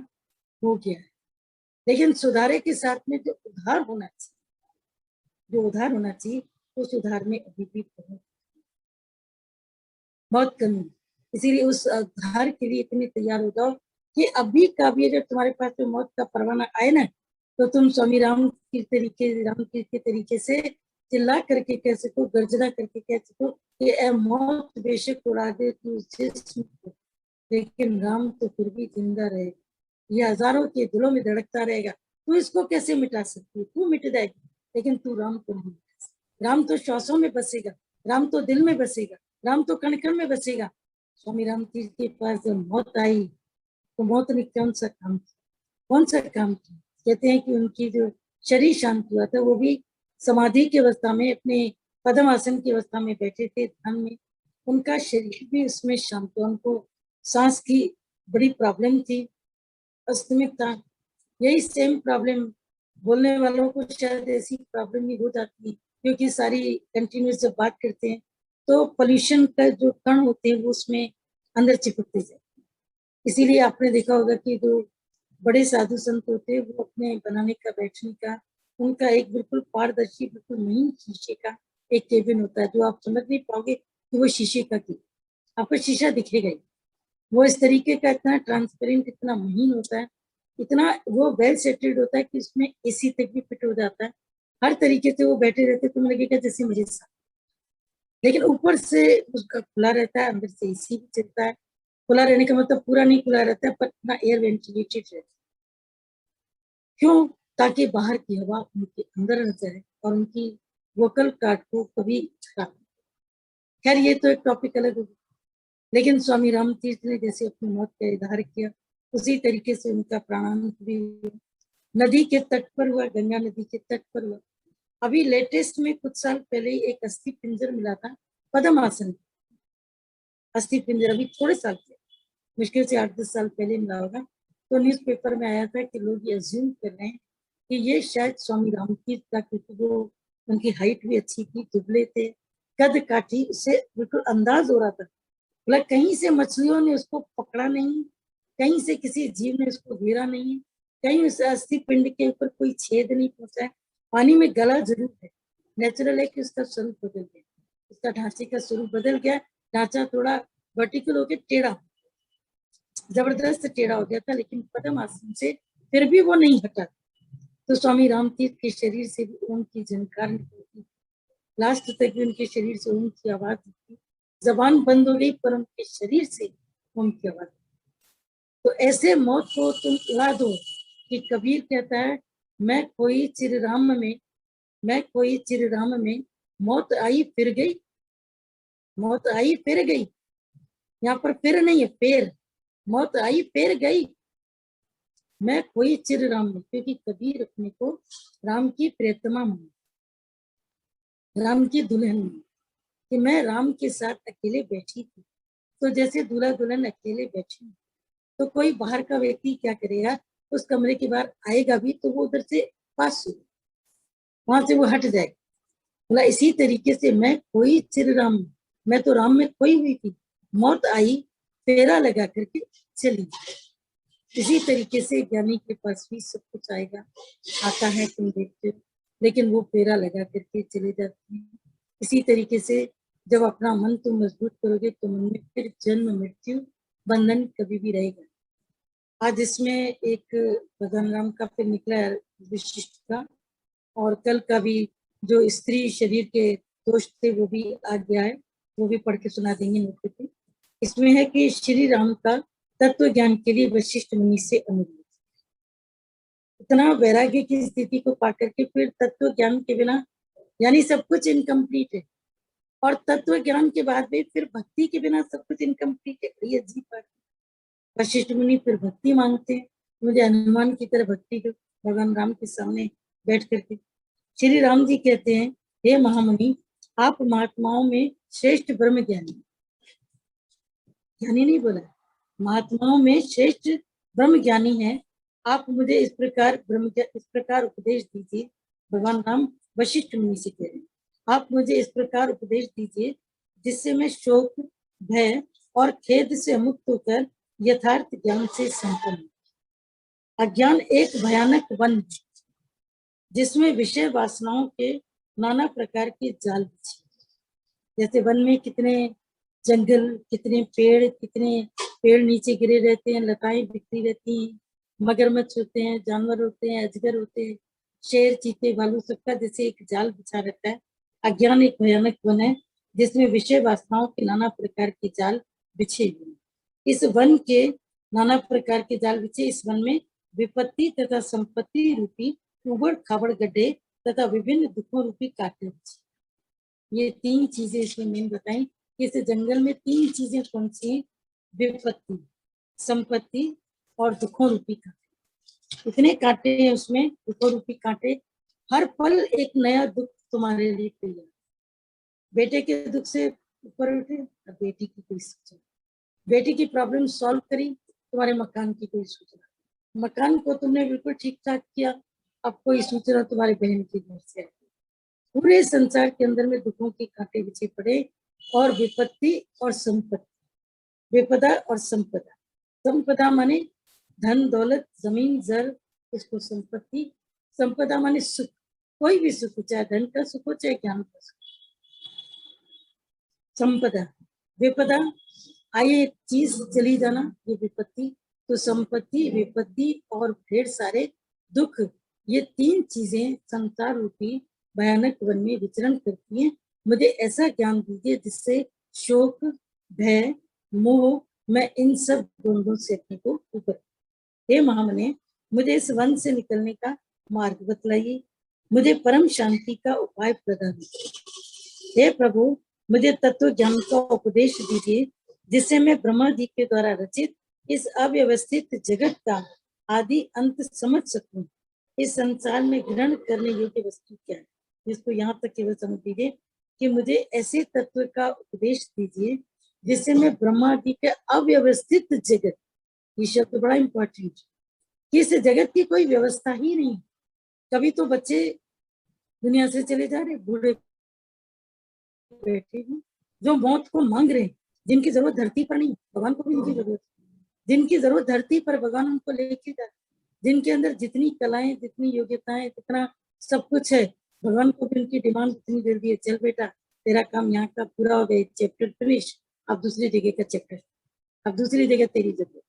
हो गया है। लेकिन सुधारे के साथ में जो उधार होना चाहिए, जो उधार होना चाहिए, उस उधार में अभी भी बहुत कमी है। इसीलिए उस उधार के लिए इतने तैयार हो जाओ कि अभी का भी अगर तुम्हारे पास में मौत का परवाना आए ना, तो तुम स्वामी राम के तरीके से चिल्ला करके कह सको, गर्जना करके कह सको कि ए मौत बेशक उड़ा दे तू जिस्म को, लेकिन राम तो फिर भी जिंदा रहे, ये हजारों के दिलों में धड़कता रहेगा। तू इसको कैसे मिटा सकती है? तू मिट जाएगी, लेकिन तू राम को नहीं मिटा सकती। राम तो श्वासों में बसेगा, राम तो दिल में बसेगा, राम तो कण कण में बसेगा। स्वामी राम जी के पास जब मौत आई, तो मौत ने कौन सा काम किया? कौन सा काम किया? कहते हैं कि उनकी जो शरीर शांत हुआ था, वो भी समाधि की अवस्था में, अपने पद्म आसन की अवस्था में बैठे थे ध्यान में, उनका शरीर भी उसमें शांत हुआ। उनको सांस की बड़ी प्रॉब्लम थी, अस्थमिक था। यही सेम प्रॉब्लम बोलने वालों को शायद ऐसी प्रॉब्लम ही हो जाती है, क्योंकि सारी कंटिन्यूस जब बात करते हैं तो पोल्यूशन का जो कण होते हैं वो उसमें अंदर चिपकते जाते हैं। इसीलिए आपने देखा होगा कि जो बड़े साधु संत होते हैं, वो अपने बनाने का बैठने का उनका एक बिल्कुल पारदर्शी, बिल्कुल महीन शीशे का एक केबिन होता है, जो आप समझ नहीं पाओगे कि वो शीशे का केबिन, आपको शीशा दिखेगा ही। वो इस तरीके का इतना ट्रांसपेरेंट, इतना महीन होता है, इतना वो वेल सेटेड होता है कि उसमें एसी तक भी फिट हो जाता है। हर तरीके से वो बैठे रहते, तुम्हें लगेगा जैसे मेरे साथ। लेकिन ऊपर से उसका खुला रहता है, अंदर से एसी भी चलता है। खुला रहने का मतलब पूरा नहीं खुला रहता है, पर इतना एयर वेंटिलेटेड रहता है। क्यों? ताकि बाहर की हवा उनके अंदर न जाए और उनकी वोकल कार्ड को कभी खराब। खैर ये तो एक टॉपिक अलग होगा, लेकिन स्वामी राम तीर्थ ने जैसे अपनी मौत का इजहार किया उसी तरीके से उनका प्राणांत भी नदी के तट पर हुआ, गंगा नदी के तट पर हुआ। अभी लेटेस्ट में कुछ साल पहले ही एक अस्थि पिंजर मिला था पद्म आसन, अस्थि पिंजर अभी थोड़े साल पहले, मुश्किल से 8-10 साल पहले मिला होगा। तो न्यूज़पेपर में आया था कि लोग ये अज्यूम कर रहे हैं कि ये शायद स्वामी रामतीर्थ का, क्योंकि वो उनकी हाइट भी अच्छी थी, दुबले थे, कद काठी, उससे बिल्कुल अंदाज हो रहा था, बोला कहीं से मछलियों ने उसको पकड़ा नहीं, कहीं से किसी जीव ने उसको घेरा नहीं, कहीं उस अस्थि पिंड के ऊपर कोई छेद नहीं पहुंचा है, पानी में गला जरूर है। नेचुरल है कि उसका स्वरूप बदल गया, उसका ढांचे का स्वरूप बदल गया, ढांचा थोड़ा वर्टिकल होकर टेढ़ा, जबरदस्त टेढ़ा हो गया था, लेकिन पद्म आसन से फिर भी वो नहीं हटा। तो स्वामी रामतीर्थ के शरीर से भी ओम की झनकार निकलती, लास्ट तक भी उनके शरीर से ओम की आवाज निकली, जबान बंद हो गई पर उनके शरीर से ओम की आवाज। तो ऐसे मौत को तुम उड़ा दो कि कबीर कहता है मैं कोई चिरराम में, मैं कोई चिरराम में, मौत आई फिर गई, मौत आई फिर गई, यहाँ पर फिर नहीं है, फेर, मौत आई फिर गई, मैं कोई चिर राम में, क्योंकि कबीर अपने को राम की प्रियतमा मानी, राम की दुल्हन मानी, कि मैं राम के साथ अकेले बैठी थी। तो जैसे दूल्हा दुल्हन अकेले बैठी, तो कोई बाहर का व्यक्ति क्या करेगा, उस कमरे के बाहर आएगा भी तो वो उधर से पास हो, वहां से वो हट जाएगा। बोला इसी तरीके से मैं कोई चिर राम, मैं तो राम में खोई हुई थी, मौत आई फेरा लगा करके चली। इसी तरीके से ज्ञानी के पास भी सब कुछ आएगा, आता है, तुम देखते हो, लेकिन वो फेरा लगा करके चले जाते हैं। इसी तरीके से जब अपना मन तुम मजबूत करोगे तो मन में फिर जन्म मृत्यु बंधन कभी भी रहेगा। आज इसमें एक भगवान राम का फिर निकला है विशिष्ट का, और कल का भी जो स्त्री शरीर के दोष थे वो भी आ गया है, वो भी पढ़ के सुना देंगे नोट पे। इसमें है कि श्री राम का तत्व ज्ञान के लिए वशिष्ठ मुनि से अनुरोध, इतना वैराग्य की स्थिति को पाकर के फिर तत्व ज्ञान के बिना, यानी सब कुछ इनकम्प्लीट है, और तत्व ज्ञान के बाद भी फिर भक्ति के बिना सब कुछ इनकम्प्लीट है, ये अजीब बात। वशिष्ठ मुनि फिर भक्ति मांगते हैं, मुझे हनुमान की तरह भक्ति दो, भगवान राम के सामने बैठ करके। श्री राम जी कहते हैं हे महामुनि, आप महात्माओं में श्रेष्ठ ब्रह्म ज्ञानी, ज्ञानी नहीं बोला, महात्माओं में श्रेष्ठ ब्रह्म ज्ञानी है, आप मुझे इस प्रकार उपदेश दीजिए। भगवान राम वशिष्ठ मुनि से कह रहे हैं, आप मुझे इस प्रकार उपदेश दीजिए जिससे मैं शोक, भय और खेद से मुक्त होकर यथार्थ ज्ञान से संपन्न। अज्ञान एक भयानक वन है जिसमें विषय वासनाओं के नाना प्रकार के जाल बिछे, जैसे वन में कितने जंगल, कितने पेड़ नीचे गिरे रहते हैं, लताएं बिखरी रहती हैं, मगरमच्छ होते हैं, जानवर होते हैं, अजगर होते हैं, शेर, चीते, भालू, सबका जैसे एक जाल बिछा रहता है। अज्ञान एक भयानक वन है जिसमें विषय वासनाओं के नाना प्रकार के जाल बिछे हुए हैं। इस वन के नाना प्रकार के जाल बिछे, इस वन में विपत्ति तथा संपत्ति रूपी उबड़ खाबड़ गड्ढे तथा विभिन्न दुखों रूपी कांटे, ये तीन चीजें इसमें मेन बताई कि इस जंगल में तीन चीजें कौन सी हैं, विपत्ति, संपत्ति और दुखों रूपी कांटे। इतने कांटे हैं उसमें, दुखों रूपी कांटे, हर पल एक नया दुख तुम्हारे लिए तैयार। बेटे के दुख से ऊपर उठे, अब बेटी की कोई सूचना, बेटी की प्रॉब्लम सॉल्व करी, तुम्हारे मकान की कोई सूचना, मकान को तुमने बिल्कुल ठीक ठाक किया, अब कोई सूचना तुम्हारे बहन के घर से आई। पूरे संसार के अंदर में दुखों के कांटे बिछे पड़े, और विपत्ति और संपत्ति, विपदा और संपदा, संपदा माने धन दौलत जमीन जर, इसको संपत्ति, संपदा माने सुख, कोई भी सुख, चाहे धन का सुख हो चाहे ज्ञान का सुख, संपदा। विपदा आए चीज चली जाना, ये विपत्ति। तो संपत्ति, विपत्ति और ढेर सारे दुख, ये तीन चीजें संसार रूपी भयानक वन में विचरण करती हैं। मुझे ऐसा ज्ञान दीजिए जिससे शोक, भय, मोह, मैं इन सब द्वंद्वों से अपने को ऊपर। हे महामने, मुझे इस वन से निकलने का मार्ग बतलाइए। मुझे परम शांति का उपाय प्रदान करें। हे प्रभु, मुझे तत्व ज्ञान का उपदेश दीजिए, जिससे मैं ब्रह्मा जी के द्वारा रचित इस अव्यवस्थित जगत का आदि अंत समझ सकूं। इस संसार में ग्रहण करने योग्य वस्तु क्या है, जिसको यहाँ तक केवल समझ लीजिए कि मुझे ऐसे तत्व का उपदेश दीजिए जिससे मैं ब्रह्मा जी के अव्यवस्थित जगत, ये शब्द बड़ा इंपॉर्टेंट, कि इस जगत की कोई व्यवस्था ही नहीं। कभी तो बच्चे दुनिया से चले जा रहे, बूढ़े बैठे हैं जो मौत को मांग रहे हैं, जिनकी जरूरत धरती पर नहीं, भगवान को भी उनकी जरूरत, जिनकी जरूरत धरती पर भगवान उनको लेके जाए, जिनके अंदर जितनी कलाएं, जितनी योग्यताएं, जितना सब कुछ है, भगवान को भी उनकी डिमांड इतनी दे दी है, चल बेटा तेरा काम यहाँ का पूरा हो गया, चैप्टर फिनिश, अब दूसरी जगह का चैप्टर, अब दूसरी जगह तेरी जरूरत।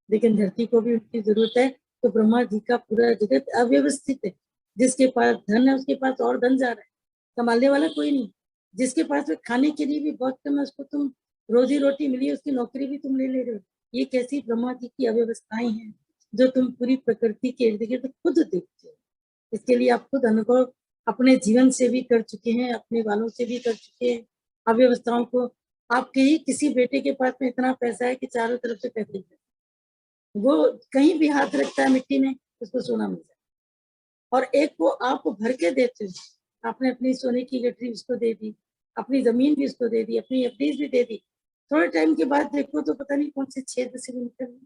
लेकिन धरती को भी उनकी जरूरत है। तो ब्रह्मा जी का पूरा जगत अव्यवस्थित है। जिसके पास धन है उसके पास और धन जा रहा है, संभालने वाला कोई नहीं। जिसके पास खाने के लिए भी बहुत कम है, उसको तुम रोजी रोटी मिली, उसकी नौकरी भी तुम ले रहे हो। ये कैसी ब्रह्मा जी की अव्यवस्थाएं हैं जो तुम पूरी प्रकृति के इर्द गिर्द खुद देखते हो। इसके लिए आप खुद अनुभव अपने जीवन से भी कर चुके हैं, अपने वालों से भी कर चुके हैं अव्यवस्थाओं को। आपके ही किसी बेटे के पास में इतना पैसा है कि चारों तरफ से पैसे, वो कहीं भी हाथ रखता है मिट्टी में उसको सोना मिल जाता है। और एक को आप भर के देते हो, आपने अपनी सोने की गठरी उसको दे दी, अपनी जमीन भी उसको दे दी, अपनी एफडीज भी दे दी। थोड़े टाइम के बाद देखो तो पता नहीं कौन से छेद से निकल गई,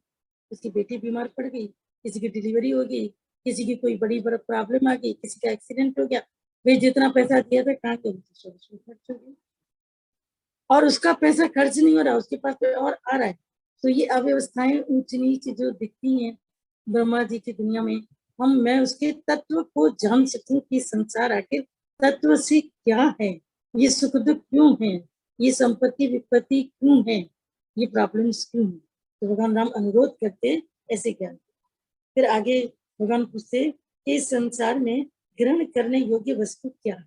उसकी बेटी बीमार पड़ गई, किसी की डिलीवरी हो गई, किसी की कोई बड़ी बड़ा प्रॉब्लम आ गई, किसी का एक्सीडेंट हो गया। भाई जितना पैसा दिया था कहाँ के खर्च हो गया, और उसका पैसा खर्च नहीं हो रहा, उसके पास और आ रहा है। तो ये अव्यवस्थाएं ऊंच नीच जो दिखती हैं ब्रह्मा जी की दुनिया में, मैं उसके तत्व को जान सकूं कि संसार आखिर तत्व से क्या है, ये सुख दुख क्यों है, ये संपत्ति विपत्ति क्यों है, ये प्रॉब्लम्स क्यों है। तो भगवान राम अनुरोध करते ऐसे ज्ञान। फिर आगे भगवान पूछते कि इस संसार में ग्रहण करने योग्य वस्तु क्या है,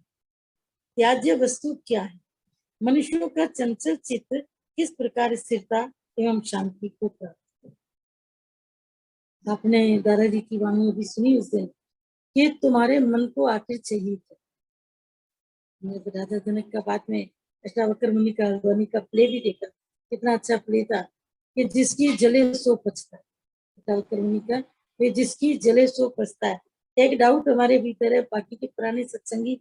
त्याज्य वस्तु क्या है, मनुष्यों का चंचल चित्त किस प्रकार स्थिरता एवं शांति को प्राप्त। आपने दादाजी की वाणी भी सुनी उस दिन कि तुम्हारे मन को आखिर चाहिए क्या। मैंने राजा जनक का बाद में अष्टावक्र मुनि का ध्वनि का प्ले भी देखा, कितना अच्छा प्ले था कि जिसकी जले सो पचता है। अष्टावक्र मुनि का वे जिसकी जले सो पचता है। एक डाउट हमारे भीतर है, बाकी के पुराने सत्संगी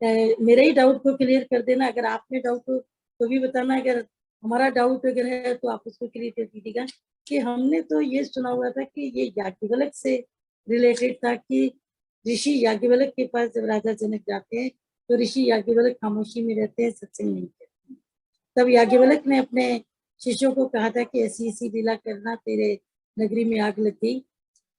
मेरे ही डाउट को क्लियर कर देना, अगर आपने डाउट हो तो भी बताना, अगर हमारा डाउट अगर है तो आप उसको क्लियर कर दीजिएगा। कि हमने तो ये सुना हुआ था कि ये याज्ञवल्क्य से रिलेटेड था कि ऋषि याज्ञवल्क्य के पास जब राजा जनक जाते हैं तो ऋषि याज्ञवल्क्य खामोशी में रहते हैं, सत्संग नहीं करते। तब याज्ञवल्क्य ने अपने शिष्यों को कहा था कि ऐसी ऐसी लीला करना, तेरे नगरी में आग लग गई।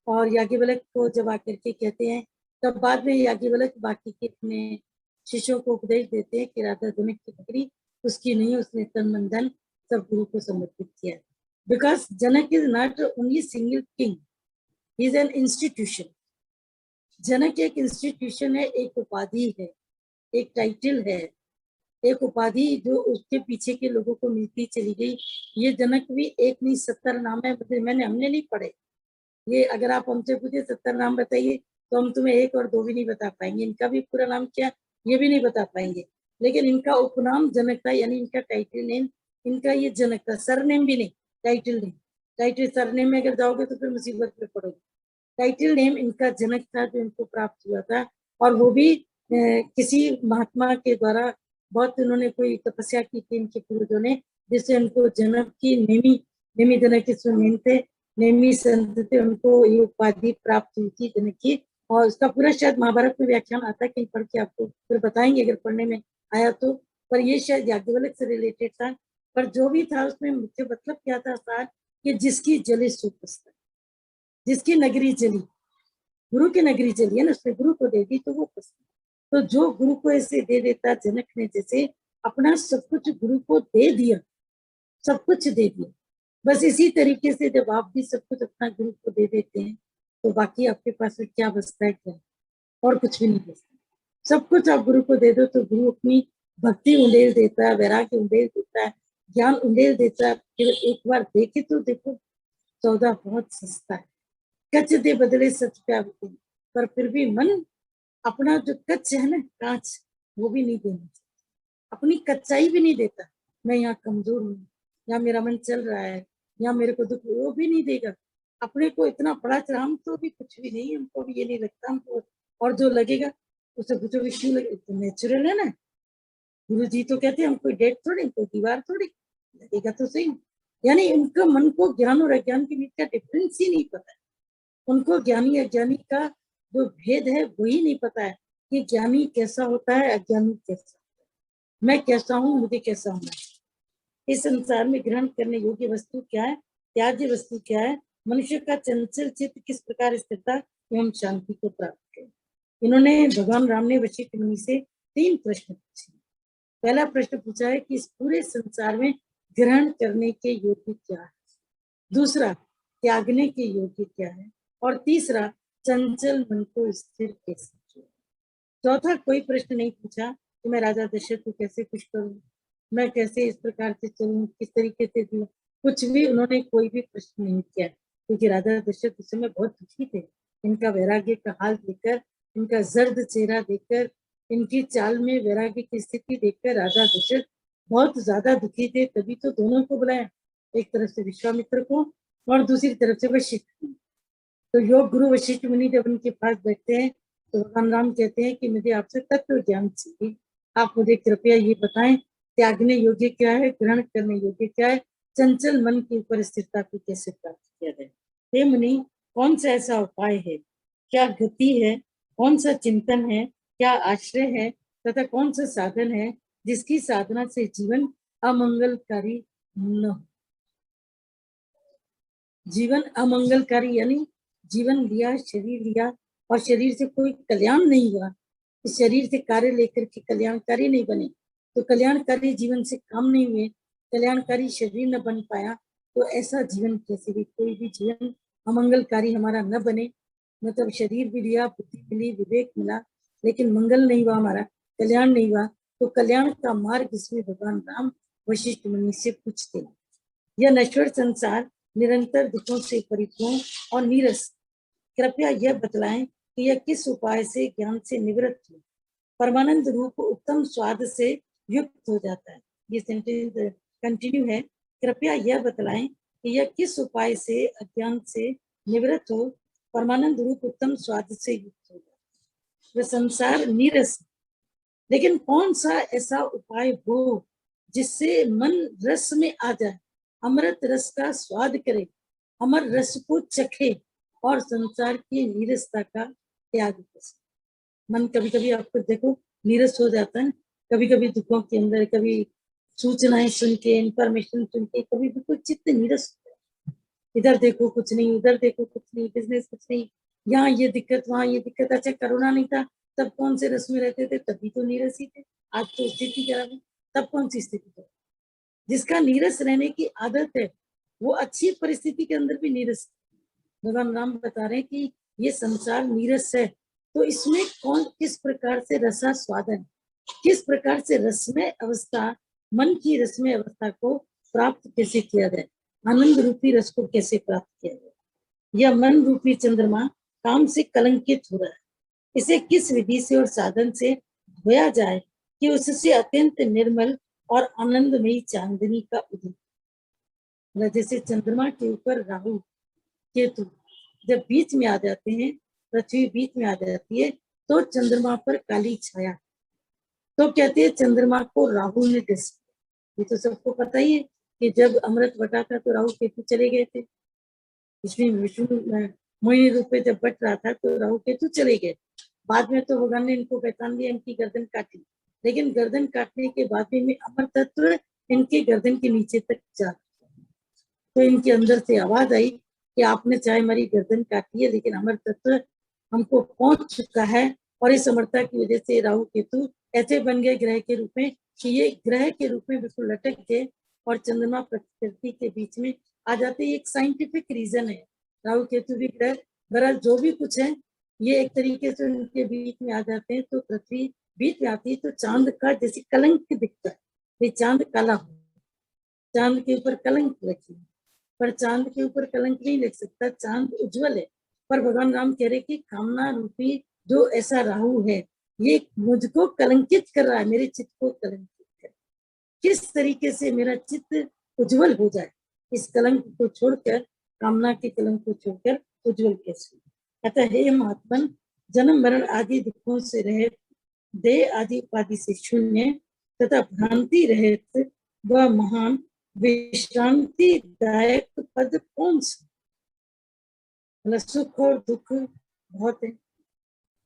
और याज्ञवल्क्य को जब आकर के कहते हैं, तब बाद में याज्ञवल्क्य बाकी के अपने शिष्यों को उपदेश देते हैं कि राजा जनक की नगरी उसकी नहीं, उसने तन मन धन सब गुरु को समर्पित किया। Because Janak is not only single king, he is an institution. Janak एक इंस्टीट्यूशन है, एक उपाधि है, एक टाइटल है, एक उपाधि जो उसके पीछे के लोगों को मिलती चली गई। ये जनक भी एक नहीं 70 नाम है, हमने नहीं पढ़े। ये अगर आप हमसे पूछे 70 नाम बताइए तो हम तुम्हें एक और दो भी नहीं बता पाएंगे। इनका भी पूरा नाम क्या ये भी नहीं बता पाएंगे, लेकिन इनका उपनाम जनक था, यानी इनका टाइटल नेम इनका ये जनक था। सरनेम भी नहीं, टाइटल नेम। टाइटल सरनेम में अगर जाओगे तो फिर मुसीबत में पड़ोगे। टाइटल नेम इनका जनक था जो इनको प्राप्त हुआ था, और वो भी किसी महात्मा के द्वारा। बहुत उन्होंने कोई तपस्या की थी इनके पूर्वजों ने, जिससे उनको जनक की नेमी नेमी जनक के नेम थे, नेमी संत थे, उनको ये उपाधि प्राप्त हुई थी जनक की। और उसका पूरा शायद महाभारत में व्याख्यान आता है, कहीं पढ़ के आपको फिर बताएंगे अगर पढ़ने में आया तो। पर ये शायद याज्ञवल्क्य से रिलेटेड था। पर जो भी था उसमें मुख्य मतलब क्या था सार, कि जिसकी जले सुपस्ता, जिसकी नगरी जली, गुरु की नगरी जली है ना, उसने गुरु को दे दी तो वो पसंद। तो जो गुरु को ऐसे दे देता, जनक ने जैसे अपना सब कुछ गुरु को दे दिया, सब कुछ दे दिया, बस इसी तरीके से जब आप भी सब कुछ अपना गुरु को दे देते हैं तो बाकी आपके पास में क्या बचता है, क्या और कुछ भी नहीं बचता। सब कुछ आप गुरु को दे दो तो गुरु अपनी भक्ति उंडेल देता है, वैराग्य उंडेल देता है, ज्ञान उंडेल देता है। फिर एक बार देखे तो देखो, सौदा बहुत सस्ता है, कच दे बदले सच प्यार, पर फिर भी मन अपना जो कच्च है ना, कांच, वो भी नहीं देना चाहिए, अपनी कच्चाई भी नहीं देता। मैं यहाँ कमजोर हूँ, या मेरा मन चल रहा है, या मेरे को दुख, वो भी नहीं देगा। अपने को इतना बड़ा चढ़ा, हम तो भी कुछ भी नहीं, हमको भी ये नहीं लगता हमको, और जो लगेगा उसे पूछोगे क्यों लगे, तो नेचुरल है ना। गुरु जी तो कहते हैं हम कोई डेट थोड़ी, कोई दीवार थोड़ी, लगेगा तो सही। यानी उनका मन को ज्ञान और अज्ञान के बीच का डिफरेंस ही नहीं पता है। उनको ज्ञानी अज्ञानी का जो भेद है वही नहीं पता है, कि ज्ञानी कैसा होता है, अज्ञानी कैसा, मैं कैसा हूँ, मुझे कैसा होना है। इस संसार में ग्रहण करने योग्य वस्तु क्या है, त्याज्य वस्तु क्या है, मनुष्य का चंचल चित्त किस प्रकार स्थिरता एवं शांति को प्राप्त करे। इन्होंने भगवान राम ने वशिष्ठ मुनि से 3 प्रश्न पूछे। पहला प्रश्न पूछा है कि इस पूरे संसार में ग्रहण करने के योग्य क्या है, दूसरा त्यागने के योग्य क्या है, और तीसरा चंचल मन को स्थिर कैसे किया। चौथा कोई प्रश्न नहीं पूछा कि मैं राजा दशरथ को कैसे खुश करूं, मैं कैसे इस प्रकार से चलूं, किस तरीके से जीऊं, कुछ भी उन्होंने कोई भी प्रश्न नहीं किया, क्योंकि राजा दशरथ उस समय बहुत दुखी थे। इनका वैराग्य का हाल देखकर, इनका जर्द चेहरा देखकर, इनकी चाल में वैराग्य की स्थिति देखकर राजा दशरथ बहुत ज्यादा दुखी थे। तभी तो दोनों को बुलाया, एक तरफ से विश्वामित्र को और दूसरी तरफ से वशिष्ठ को। तो योग गुरु वशिष्ठ मुनि जब उनके पास बैठते हैं तो भगवान राम कहते हैं कि मुझे आपसे तत्व ज्ञान चाहिए, आप मुझे कृपया ये बताएं त्यागने योग्य क्या है, ग्रहण करने योग्य क्या है, चंचल मन के ऊपर स्थिरता को कैसे प्राप्त किया जाए। हे मुनि, कौन सा ऐसा उपाय है, क्या गति है, कौन सा चिंतन है, क्या आश्रय है, तथा कौन सा साधन है जिसकी साधना से जीवन अमंगलकारी न हो। जीवन अमंगलकारी यानी जीवन लिया, शरीर लिया, और शरीर से कोई कल्याण नहीं हुआ, इस शरीर से कार्य लेकर के कल्याणकारी नहीं बने, तो कल्याणकारी जीवन से काम नहीं हुए, कल्याणकारी शरीर न बन पाया, तो ऐसा जीवन कैसे भी, कोई भी जीवन अमंगलकारी हमारा न बने। मतलब शरीर भी लिया, बुद्धि मिली, विवेक मिला, लेकिन मंगल नहीं हुआ, हमारा कल्याण नहीं हुआ, तो कल्याण का मार्ग इसमें भगवान राम वशिष्ठ मुनि से पूछते। यह नश्वर संसार निरंतर दुखों से परिपूर्ण और नीरस, कृपया यह बतलाएं कि यह किस उपाय से ज्ञान से निवृत्त हो, परमानंद रूप उत्तम स्वाद से युक्त हो जाता है। ये सेंटेंस कंटिन्यू है। कृपया यह बतलाएं कि यह किस उपाय से अज्ञान से निवृत्त हो, परमानंद रूप उत्तम स्वाद से युक्त हो जाता है। वह संसार नीरस, लेकिन कौन सा ऐसा उपाय हो जिससे मन रस में आ जाए, अमृत रस का स्वाद करे, अमर रस को चखे और संसार की नीरसता का त्याग करे। मन कभी कभी आपको देखो नीरस हो जाता है, कभी कभी दुखों के अंदर, कभी सूचनाएं सुन के, इंफॉर्मेशन सुन के, कभी बिल्कुल चित्त नीरस होता है। इधर देखो कुछ नहीं, उधर देखो कुछ नहीं, बिजनेस कुछ नहीं, यहाँ ये दिक्कत, वहां ये दिक्कत। अच्छा कोरोना नहीं था तब कौन से रस में रहते थे, तभी तो नीरस ही थे। आज तो स्थिति खराब है, तब कौन सी स्थिति है। जिसका नीरस रहने की आदत है वो अच्छी परिस्थिति के अंदर भी नीरस। भगवान राम बता रहे हैं कि ये संसार नीरस है, तो इसमें कौन किस प्रकार से रसा स्वादन, किस प्रकार से रसमय अवस्था, मन की रसमय अवस्था को प्राप्त कैसे किया जाए, आनंद रूपी रस को कैसे प्राप्त किया जाए। यह मन रूपी चंद्रमा काम से कलंकित हो रहा है, इसे किस विधि से और साधन से धोया जाए कि उससे अत्यंत निर्मल और आनंदमयी चांदनी का उदय। जैसे चंद्रमा के ऊपर राहु केतु जब बीच में आ जाते हैं, पृथ्वी बीच में आ जाती है, तो चंद्रमा पर काली छाया, तो कहते हैं चंद्रमा को राहु ने डस। ये तो सबको पता ही है कि जब अमृत बटा था तो राहु केतु चले गए थे, इसलिए विष्णु मोहिनी रूप में जब बट रहा था तो राहु केतु चले गए। बाद में तो भगवान ने इनको पहचान लिया, इनकी गर्दन काटी, लेकिन गर्दन काटने के बाद भी में अमर तत्व इनके गर्दन के नीचे तक जा, तो इनके अंदर से आवाज आई कि आपने चाहे हमारी गर्दन काटी है, लेकिन अमर तत्व हमको पहुंच चुका है। और इस अमरता की वजह से राहु केतु ऐसे बन गए ग्रह के रूप में कि ये ग्रह के रूप में बिल्कुल लटक गए और चंद्रमा प्रकृति के बीच में आ जाते। एक साइंटिफिक रीजन है, राहु केतु भी ग्रह, बहरहाल जो भी कुछ है, ये एक तरीके से उनके बीच में आ जाते हैं, तो पृथ्वी बीच में आती है तो चांद का जैसे कलंक दिखता है, ये चांद काला हो, चांद के ऊपर कलंक रखी, पर चांद के ऊपर कलंक नहीं लग सकता, चांद उज्जवल है। पर भगवान राम कह रहे कि कामना रूपी जो ऐसा राहु है ये मुझको कलंकित कर रहा है, मेरे चित्त को कलंकित कर, किस तरीके से मेरा चित्त उज्जवल हो जाए, इस कलंक को छोड़कर, कामना के कलंक को छोड़कर उज्जवल कैसे। अतः हे महात्मन, जन्म मरण आदि दुखों से रहित, देह आदि उपाधि से शून्य तथा भ्रांति रहित वह महान विश्रांति दायक पद कौन सा। मतलब सुख और दुख बहुत है,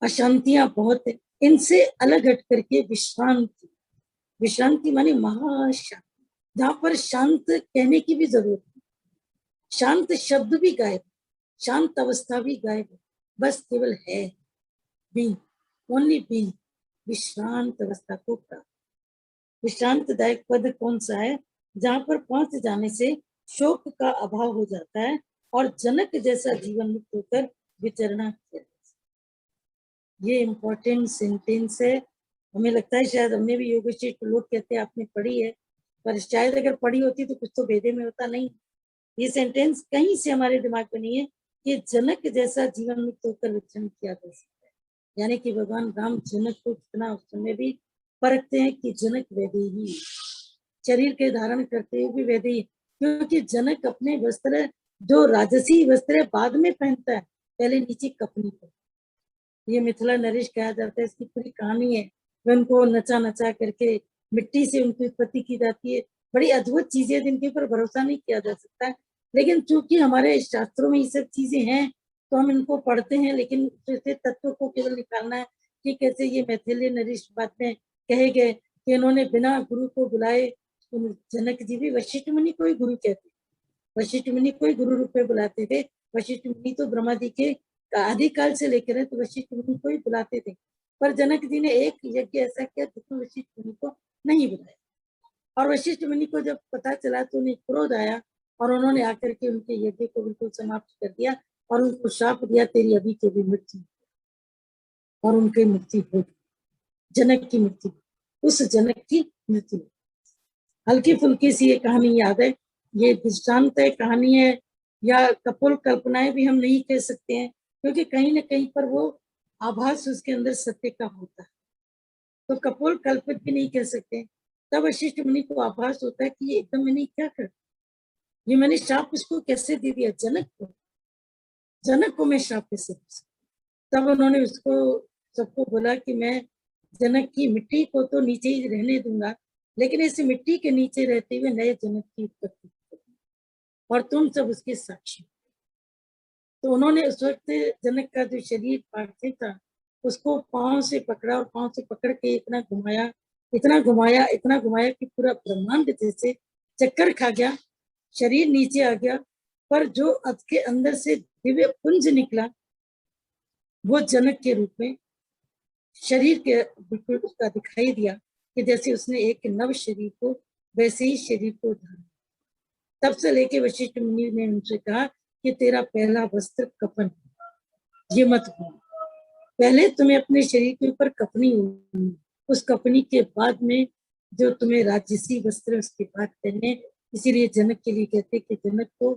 अशांतियां बहुत है, इनसे अलग हट करके विश्रांति, विश्रांति माने महाशांति, जहां पर शांत कहने की भी जरूरत नहीं, शांत शब्द भी गायब, शांत अवस्था भी गायब, बस केवल है, बी, ओनली बी, विश्रांत अवस्था को प्राप्त। विश्रांतदायक पद कौन सा है, जहां पर पहुंच जाने से शोक का अभाव हो जाता है और जनक जैसा जीवन मुक्त होकर विचरना किया। ये इम्पोर्टेंट सेंटेंस है, हमें लगता है शायद हमने भी योग वशिष्ठ, लोग कहते हैं आपने पढ़ी है, पर शायद अगर पढ़ी होती तो कुछ तो वेदे में होता नहीं। ये सेंटेंस कहीं से हमारे दिमाग में नहीं है कि जनक जैसा जीवन मुक्त होकर विचरण किया जा सकता है, यानी कि भगवान राम जनक को कितना उस समय भी परखते हैं कि जनक वैदेही, शरीर के धारण करते हुए भी वैदेही, क्योंकि जनक अपने वस्त्र जो राजसी वस्त्र बाद में पहनता है, पहले नीचे कपनी पर, ये मिथिला नरेश कहा जाता है, इसकी पूरी कहानी है, वह उनको नचा नचा करके मिट्टी से उनकी उत्पत्ति की जाती है, बड़ी अद्भुत चीजें जिनके ऊपर भरोसा नहीं किया जा सकता है, लेकिन चूंकि हमारे शास्त्रों में ये सब चीजें हैं तो हम इनको पढ़ते हैं, लेकिन ऐसे तत्व को केवल निकालना है कि कैसे ये मैथिली नरेश बात में कहे गए कि इन्होंने बिना गुरु को बुलाए, जनक जी भी वशिष्ठ मुनि को ही गुरु कहते, वशिष्ठ मुनि को ही गुरु रूप में बुलाते थे, वशिष्ठ मुनि तो ब्रह्मा जी के आदिकाल से लेकर है, तो वशिष्ठ मुनि को ही बुलाते थे, पर जनक जी ने एक यज्ञ ऐसा किया जिसमें वशिष्ठ मुनि को नहीं बुलाया, और वशिष्ठ मुनि को जब पता चला तो उन्हें क्रोध आया और उन्होंने आकर के उनके यज्ञ को बिल्कुल समाप्त कर दिया और उनको शाप दिया, तेरी अभी के भी मृत्यु, और उनकी मृत्यु हो गई, जनक की मृत्यु, उस जनक की मृत्यु। हल्की फुल्की सी ये कहानी याद है, ये दृष्टांत है, कहानी है, या कपोल कल्पनाएं भी हम नहीं कह सकते हैं, क्योंकि कहीं ना कहीं पर वो आभास उसके अंदर सत्य का होता है, तो कपोल कल्पित भी नहीं कह सकते। तब वशिष्ठ मुनि को आभास होता है कि ये एकदम मैंने क्या कर, ये मैंने श्राप इसको कैसे दे दिया, जनक को मैं श्राप कैसे दे सकता। तब उन्होंने उसको सबको बोला कि मैं जनक की मिट्टी को तो नीचे ही रहने दूंगा, लेकिन इस मिट्टी के नीचे रहते हुए नए जनक की उत्पत्ति करूंगा और तुम सब उसके साक्षी। तो उन्होंने उस वक्त जनक का जो शरीर पार्थिव था उसको पांव से पकड़ा और पांव से पकड़ के इतना घुमाया, इतना घुमाया, इतना घुमाया कि पूरा ब्रह्मांड जैसे चक्कर खा गया, शरीर नीचे आ गया, पर जो उसके अंदर से दिव्य पुंज निकला वो जनक के रूप में शरीर के बिल्कुल उसका दिखाई दिया कि जैसे उसने एक नव शरीर को वैसे ही शरीर को धारण। तब से लेके वशिष्ठ मुनि ने उनसे कहा कि तेरा पहला वस्त्र कफन, ये मत भूल, पहले तुम्हें अपने शरीर के ऊपर कफनी होनी, उस कफनी के बाद में जो तुम्हें राजसी वस्त्र उसके बाद पहने। इसीलिए जनक के लिए कहते कि जनक को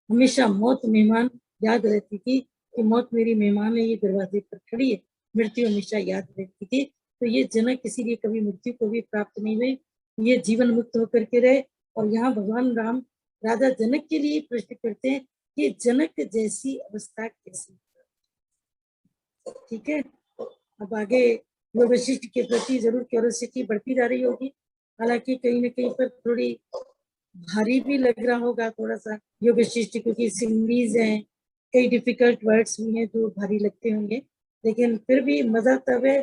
हमेशा मौत मेहमान याद रहती थी कि मौत मेरी मेहमान है, ये दरवाजे पर खड़ी है, मृत्यु हमेशा याद रहती थी। तो ये जनक इसीलिए कभी मृत्यु को भी प्राप्त नहीं हुए, ये जीवन मुक्त होकर के रहे। और यहाँ भगवान राम राजा जनक के लिए प्रश्न करते हैं कि जनक जैसी अवस्था कैसी। ठीक है, अब आगे योग वशिष्ठ के प्रति जरूर क्यूरियोसिटी बढ़ती जा रही होगी, हालांकि कहीं ना कहीं पर थोड़ी भारी भी लग रहा होगा थोड़ा सा योग वशिष्ठ, क्योंकि सिम्बीज हैं, कई डिफिकल्ट वर्ड्स भी हैं जो भारी लगते होंगे, लेकिन फिर भी मजा तब है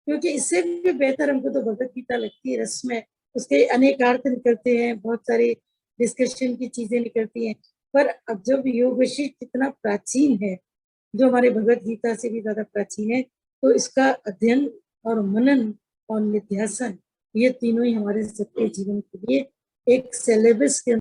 क्योंकि इससे भी बेहतर हमको तो भगवत गीता लगती है, रसमय, उसके अनेक अर्थ निकलते हैं, बहुत सारे डिस्कशन की चीजें निकलती हैं। पर अब जब योग वशिष्ठ इतना प्राचीन है, जो हमारे भगवत गीता से भी ज्यादा प्राचीन है, तो इसका अध्ययन और मनन और निध्यासन, ये तीनों ही हमारे सबके जीवन के लिए एक सिलेबस के